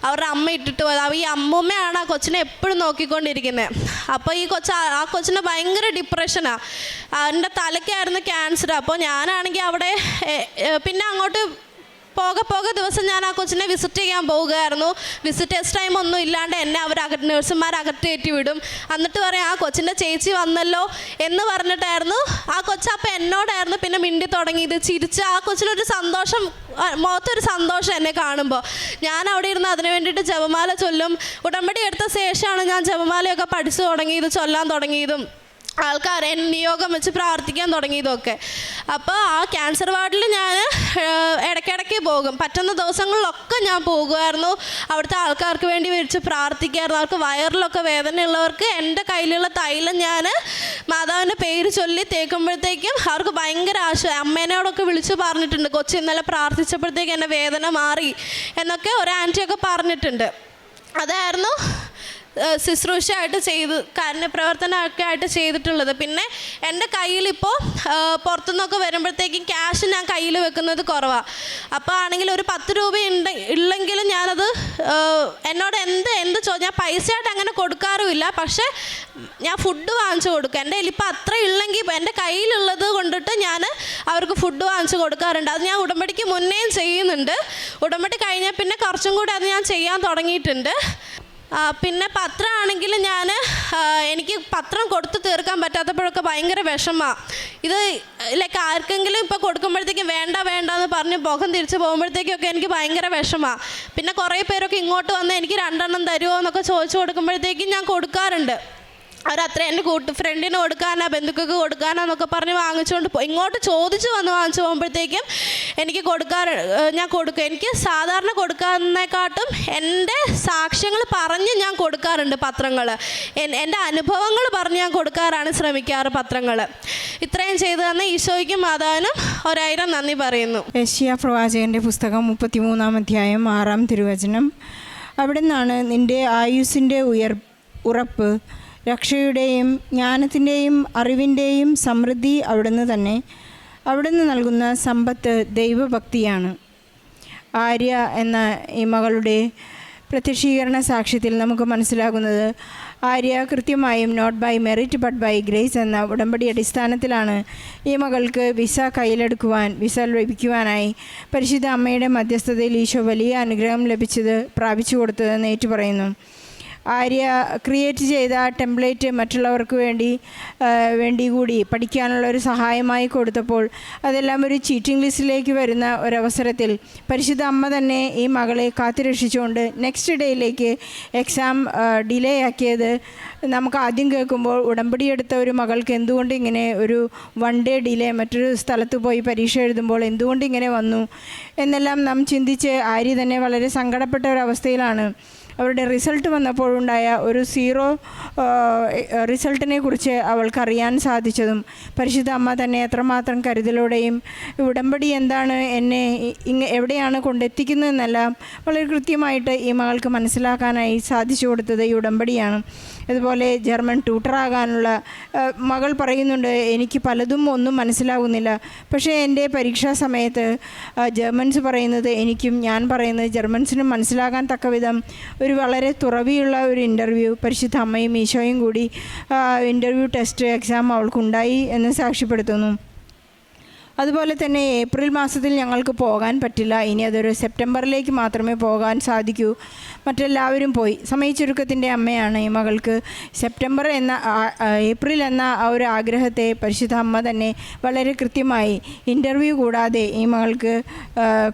അവരുടെ അമ്മ ഇട്ടിട്ട് പോയതാ. ഈ അമ്മൂമ്മയാണ് ആ കൊച്ചിനെ എപ്പോഴും നോക്കിക്കൊണ്ടിരിക്കുന്നത്. അപ്പോൾ ആ കൊച്ചിന് ഭയങ്കര ഡിപ്രഷനാണ്. എൻ്റെ തലയ്ക്കായിരുന്നു ക്യാൻസർ. അപ്പോൾ ഞാനാണെങ്കിൽ അവിടെ പിന്നെ അങ്ങോട്ട് പോകെ ദിവസം ഞാൻ ആ കൊച്ചിനെ വിസിറ്റ് ചെയ്യാൻ പോവുകയായിരുന്നു. വിസിറ്റേഴ്സ് ടൈം ഒന്നും ഇല്ലാണ്ട് എന്നെ നഴ്സുമാർ അകത്തേറ്റി വിടും. എന്നിട്ട് പറയും, ആ കൊച്ചിൻ്റെ ചേച്ചി വന്നല്ലോ എന്ന് പറഞ്ഞിട്ടായിരുന്നു ആ കൊച്ചപ്പം എന്നോടായിരുന്നു പിന്നെ മിണ്ടി തുടങ്ങിയത്. ചിരിച്ച് ആ കൊച്ചിനൊരു സന്തോഷം, മുഖത്തൊരു സന്തോഷം എന്നെ കാണുമ്പോൾ. ഞാൻ അവിടെ ഇരുന്ന് അതിന് വേണ്ടിയിട്ട് ജപമാല ചൊല്ലും. ഉടമ്പടി എടുത്ത ശേഷമാണ് ഞാൻ ജപമാലയൊക്കെ പഠിച്ചു തുടങ്ങിയത്, ചൊല്ലാൻ തുടങ്ങിയതും ആൾക്കാരെ നിയോഗം വെച്ച് പ്രാർത്ഥിക്കാൻ തുടങ്ങിയതൊക്കെ. അപ്പോൾ ആ ക്യാൻസർ വാർഡിൽ ഞാൻ ഇടയ്ക്കിടയ്ക്ക് പോകും. പറ്റുന്ന ദിവസങ്ങളിലൊക്കെ ഞാൻ പോകുമായിരുന്നു. അവിടുത്തെ ആൾക്കാർക്ക് വേണ്ടി വിളിച്ച് പ്രാർത്ഥിക്കായിരുന്നു. അവർക്ക് വയറിലൊക്കെ വേദനയുള്ളവർക്ക് എൻ്റെ കയ്യിലുള്ള തൈലം ഞാൻ മാതാവിൻ്റെ പേര് ചൊല്ലി തേക്കുമ്പോഴത്തേക്കും അവർക്ക് ഭയങ്കര ആശ്വാസം. അമ്മേനോടൊക്കെ വിളിച്ച് പറഞ്ഞിട്ടുണ്ട്, കൊച്ചി ഇന്നലെ പ്രാർത്ഥിച്ചപ്പോഴത്തേക്കും എൻ്റെ വേദന മാറി എന്നൊക്കെ ഒരു ആൻറ്റിയൊക്കെ പറഞ്ഞിട്ടുണ്ട്. അതായിരുന്നു ശുശ്രൂഷയായിട്ട് കാരുണ്യപ്രവർത്തനമൊക്കെ ആയിട്ട് ചെയ്തിട്ടുള്ളത്. പിന്നെ എൻ്റെ കയ്യിലിപ്പോൾ പുറത്തുനിന്നൊക്കെ വരുമ്പോഴത്തേക്കും ക്യാഷ് ഞാൻ കയ്യിൽ വെക്കുന്നത് കുറവാണ്. അപ്പോൾ ആണെങ്കിൽ ഒരു 10 രൂപ ഉള്ളെങ്കിലും ഞാനത് എന്നോട് ഞാൻ പൈസയായിട്ട് അങ്ങനെ കൊടുക്കാറുമില്ല. പക്ഷേ ഞാൻ ഫുഡ് വാങ്ങിച്ചു കൊടുക്കും. എൻ്റെ കയ്യിൽ ഇപ്പോൾ അത്ര ഉള്ളെങ്കിൽ എൻ്റെ കയ്യിലുള്ളത് കൊണ്ടിട്ട് ഞാൻ അവർക്ക് ഫുഡ് വാങ്ങിച്ചു കൊടുക്കാറുണ്ട്. അത് ഞാൻ ഉടമ്പടിക്ക് മുന്നേയും ചെയ്യുന്നുണ്ട്. ഉടമ്പടി കഴിഞ്ഞാൽ പിന്നെ കുറച്ചും കൂടി അത് ഞാൻ ചെയ്യാൻ തുടങ്ങിയിട്ടുണ്ട്. പിന്നെ പത്രമാണെങ്കിൽ എനിക്ക് പത്രം കൊടുത്തു തീർക്കാൻ പറ്റാത്തപ്പോഴൊക്കെ ഭയങ്കര വിഷമമാണ്. ഇത് ലൈക്ക് ആർക്കെങ്കിലും ഇപ്പോൾ കൊടുക്കുമ്പോഴത്തേക്കും വേണ്ട എന്ന് പറഞ്ഞ് മുഖം തിരിച്ച് പോകുമ്പോഴത്തേക്കൊക്കെ എനിക്ക് ഭയങ്കര വിഷമമാണ്. പിന്നെ കുറേ പേരൊക്കെ ഇങ്ങോട്ട് വന്ന് എനിക്ക് 2 തരുമോ എന്നൊക്കെ ചോദിച്ചു കൊടുക്കുമ്പോഴത്തേക്കും ഞാൻ കൊടുക്കാറുണ്ട്. അവരത്ര എൻ്റെ ഫ്രണ്ടിന് കൊടുക്കാനാ ബന്ധുക്കൾക്ക് കൊടുക്കാനാന്നൊക്കെ പറഞ്ഞ് വാങ്ങിച്ചുകൊണ്ട് ഇങ്ങോട്ട് ചോദിച്ചു വന്ന് വാങ്ങിച്ചു പോകുമ്പോഴത്തേക്കും എനിക്ക് ഞാൻ കൊടുക്കും. എനിക്ക് സാധാരണ കൊടുക്കാതിനെക്കാട്ടും എൻ്റെ സാക്ഷ്യങ്ങൾ പറഞ്ഞ് ഞാൻ കൊടുക്കാറുണ്ട് പത്രങ്ങൾ. എൻ്റെ അനുഭവങ്ങൾ പറഞ്ഞ് ഞാൻ കൊടുക്കാറാണ് ശ്രമിക്കാറ് പത്രങ്ങൾ. ഇത്രയും ചെയ്തു തന്ന ഈശോയ്ക്കും മാതാവിനും 1000 നന്ദി പറയുന്നു. യെശയ്യാ പ്രവാചകൻ്റെ പുസ്തകം 33-ാം അധ്യായം 6-ാം തിരുവചനം. അവിടെ നിന്നാണ് നിൻ്റെ ആയുസ്സിൻ്റെ ഉറപ്പ്, രക്ഷയുടെയും ജ്ഞാനത്തിൻ്റെയും അറിവിൻ്റെയും സമൃദ്ധി അവിടുന്ന് തന്നെ. അവിടുന്ന് നൽകുന്ന സമ്പത്ത് ദൈവഭക്തിയാണ്. ആര്യ എന്ന ഈ മകളുടെ പ്രത്യക്ഷീകരണ സാക്ഷ്യത്തിൽ നമുക്ക് മനസ്സിലാകുന്നത് ആര്യ കൃത്യമായും not by merit but by grace എന്ന ഉടമ്പടി അടിസ്ഥാനത്തിലാണ് ഈ മകൾക്ക് വിസ ലഭിക്കുവാനായി പരിശുദ്ധ അമ്മയുടെ മധ്യസ്ഥതയിൽ ഈശോ വലിയ അനുഗ്രഹം പ്രാപിച്ചു കൊടുത്തതെന്ന് ഏറ്റുപറയുന്നു. ആര്യ ക്രിയേറ്റ് ചെയ്ത ടെംപ്ലേറ്റ് മറ്റുള്ളവർക്ക് വേണ്ടി കൂടി പഠിക്കാനുള്ള ഒരു സഹായമായി കൊടുത്തപ്പോൾ അതെല്ലാം ഒരു ചീറ്റിംഗ് ലിസ്റ്റിലേക്ക് വരുന്ന ഒരവസരത്തിൽ പരിശുദ്ധ അമ്മ തന്നെ ഈ മകളെ കാത്തുരക്ഷിച്ചുകൊണ്ട് നെക്സ്റ്റ് ഡേയിലേക്ക് എക്സാം ഡിലേ ആക്കിയത് നമുക്ക് ആദ്യം കേൾക്കുമ്പോൾ ഉടമ്പടിയെടുത്ത ഒരു മകൾക്ക് എന്തുകൊണ്ട് ഇങ്ങനെ ഒരു 1 ഡേ ഡിലേ, മറ്റൊരു സ്ഥലത്ത് പോയി പരീക്ഷ എഴുതുമ്പോൾ എന്തുകൊണ്ട് ഇങ്ങനെ വന്നു എന്നെല്ലാം നാം ചിന്തിച്ച് ആര്യ തന്നെ വളരെ സങ്കടപ്പെട്ട ഒരവസ്ഥയിലാണ്. അവരുടെ റിസൾട്ട് വന്നപ്പോഴുണ്ടായ ഒരു 0 റിസൾട്ടിനെ കുറിച്ച് അവൾക്കറിയാൻ സാധിച്ചതും പരിശുദ്ധ അമ്മ തന്നെ എത്രമാത്രം കരുതലോടെയും ഉടമ്പടി എന്താണ്, എന്നെ എവിടെയാണ് കൊണ്ടെത്തിക്കുന്നതെന്നെല്ലാം വളരെ കൃത്യമായിട്ട് ഈ മകൾക്ക് മനസ്സിലാക്കാനായി സാധിച്ചു കൊടുത്തത് ഈ ഉടമ്പടിയാണ്. അതുപോലെ ജർമ്മൻ ട്യൂട്ടറാകാനുള്ള മകൾ പറയുന്നുണ്ട്, എനിക്ക് പലതും ഒന്നും മനസ്സിലാകുന്നില്ല, പക്ഷേ എൻ്റെ പരീക്ഷാ സമയത്ത് ജർമ്മൻസ് പറയുന്നത് എനിക്കും ഞാൻ പറയുന്നത് ജർമ്മൻസിനും മനസ്സിലാകാൻ തക്ക വിധം ഒരു വളരെ തുറവിയുള്ള ഒരു ഇൻ്റർവ്യൂ പരിശുദ്ധ അമ്മയും ഈശോയും കൂടി ഇൻ്റർവ്യൂ ടെസ്റ്റ് എക്സാം അവൾക്കുണ്ടായി എന്ന് സാക്ഷ്യപ്പെടുത്തുന്നു. അതുപോലെ തന്നെ ഏപ്രിൽ മാസത്തിൽ ഞങ്ങൾക്ക് പോകാൻ പറ്റില്ല, ഇനി അതൊരു സെപ്റ്റംബറിലേക്ക് മാത്രമേ പോകാൻ സാധിക്കൂ. മറ്റെല്ലാവരും പോയി. സമയച്ചുരുക്കത്തിൻ്റെ അമ്മയാണ് ഈ മകൾക്ക് ഏപ്രിൽ എന്ന ആ ഒരു ആഗ്രഹത്തെ പരിശുദ്ധ അമ്മ തന്നെ വളരെ കൃത്യമായി ഇൻ്റർവ്യൂ കൂടാതെ ഈ മകൾക്ക്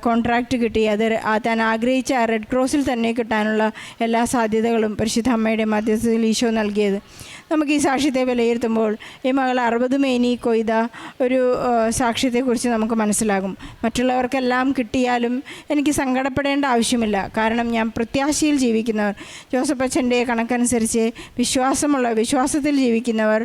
കോൺട്രാക്റ്റ് കിട്ടി. അത് താൻ ആഗ്രഹിച്ച റെഡ് ക്രോസിൽ തന്നെ കിട്ടാനുള്ള എല്ലാ സാധ്യതകളും പരിശുദ്ധ അമ്മയുടെ മധ്യസ്ഥതയിൽ ഈശോ നൽകിയത്. നമുക്ക് ഈ സാക്ഷ്യത്തെ വിലയിരുത്തുമ്പോൾ ഈ മകൾ 60 മേനി കൊയ്ത ഒരു സാക്ഷ്യത്തെക്കുറിച്ച് നമുക്ക് മനസ്സിലാകും. മറ്റുള്ളവർക്കെല്ലാം കിട്ടിയാലും എനിക്ക് സങ്കടപ്പെടേണ്ട ആവശ്യമില്ല, കാരണം ഞാൻ പ്രത്യാശയിൽ ജീവിക്കുന്നവർ, ജോസഫ് അച്ഛൻ്റെ കണക്കനുസരിച്ച് വിശ്വാസത്തിൽ ജീവിക്കുന്നവർ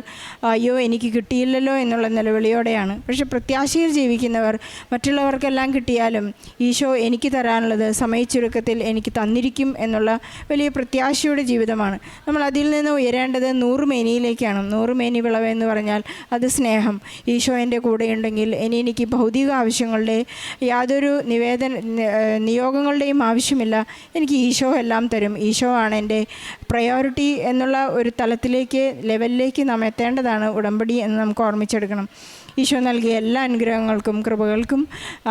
അയ്യോ എനിക്ക് കിട്ടിയില്ലല്ലോ എന്നുള്ള നിലവിളിയോടെയാണ്. പക്ഷെ പ്രത്യാശയിൽ ജീവിക്കുന്നവർ മറ്റുള്ളവർക്കെല്ലാം കിട്ടിയാലും ഈശോ എനിക്ക് തരാനുള്ളത് സമയച്ചുരുക്കത്തിൽ എനിക്ക് തന്നിരിക്കും എന്നുള്ള വലിയ പ്രത്യാശയുടെ ജീവിതമാണ്. നമ്മൾ അതിൽ നിന്ന് ഉയരേണ്ടത് 100 മേനിയിലേക്കാണ്. 100 മേനി വിളവ് എന്ന് പറഞ്ഞാൽ അത് സ്നേഹം. ഈശോ എൻ്റെ കൂടെയുണ്ടെങ്കിൽ എനിക്ക് ഭൗതിക ആവശ്യങ്ങളുടെ യാതൊരു നിയോഗങ്ങളുടെയും ആവശ്യമില്ല. എനിക്ക് ഈശോ എല്ലാം തരും. ഈശോ ആണ് എൻ്റെ പ്രയോറിറ്റി എന്നുള്ള ഒരു ലെവലിലേക്ക് നാം എത്തേണ്ടതാണ് ഉടമ്പടി എന്ന് നമുക്ക് ഓർമ്മിച്ചെടുക്കണം. ഈശോ നൽകിയ എല്ലാ അനുഗ്രഹങ്ങൾക്കും കൃപകൾക്കും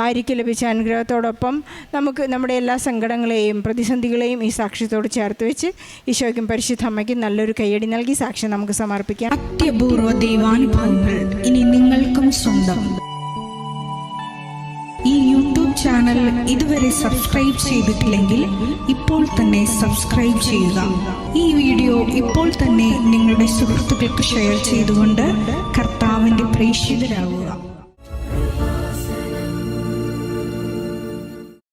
ആര്യയ്ക്ക് ലഭിച്ച അനുഗ്രഹത്തോടൊപ്പം നമുക്ക് നമ്മുടെ എല്ലാ സങ്കടങ്ങളെയും പ്രതിസന്ധികളെയും ഈ സാക്ഷ്യത്തോട് ചേർത്ത് വെച്ച് ഈശോയ്ക്കും പരിശുദ്ധ അമ്മയ്ക്കും നല്ലൊരു കയ്യടി നൽകി സാക്ഷ്യം നമുക്ക് സമർപ്പിക്കാം. അത്യപൂർവ ദൈവാനുഭവങ്ങൾ ഇനി നിങ്ങൾക്കും സ്വന്തം. ഈ യൂട്യൂബ് ചാനൽ ഇതുവരെ സബ്സ്ക്രൈബ് ചെയ്തിട്ടില്ലെങ്കിൽ ഇപ്പോൾ തന്നെ സബ്സ്ക്രൈബ് ചെയ്യുക. ഈ വീഡിയോ ഇപ്പോൾ തന്നെ നിങ്ങളുടെ സുഹൃത്തുക്കൾക്ക് ഷെയർ ചെയ്തുകൊണ്ട് കർത്താവിൻ്റെ പ്രേക്ഷിതരാകുക.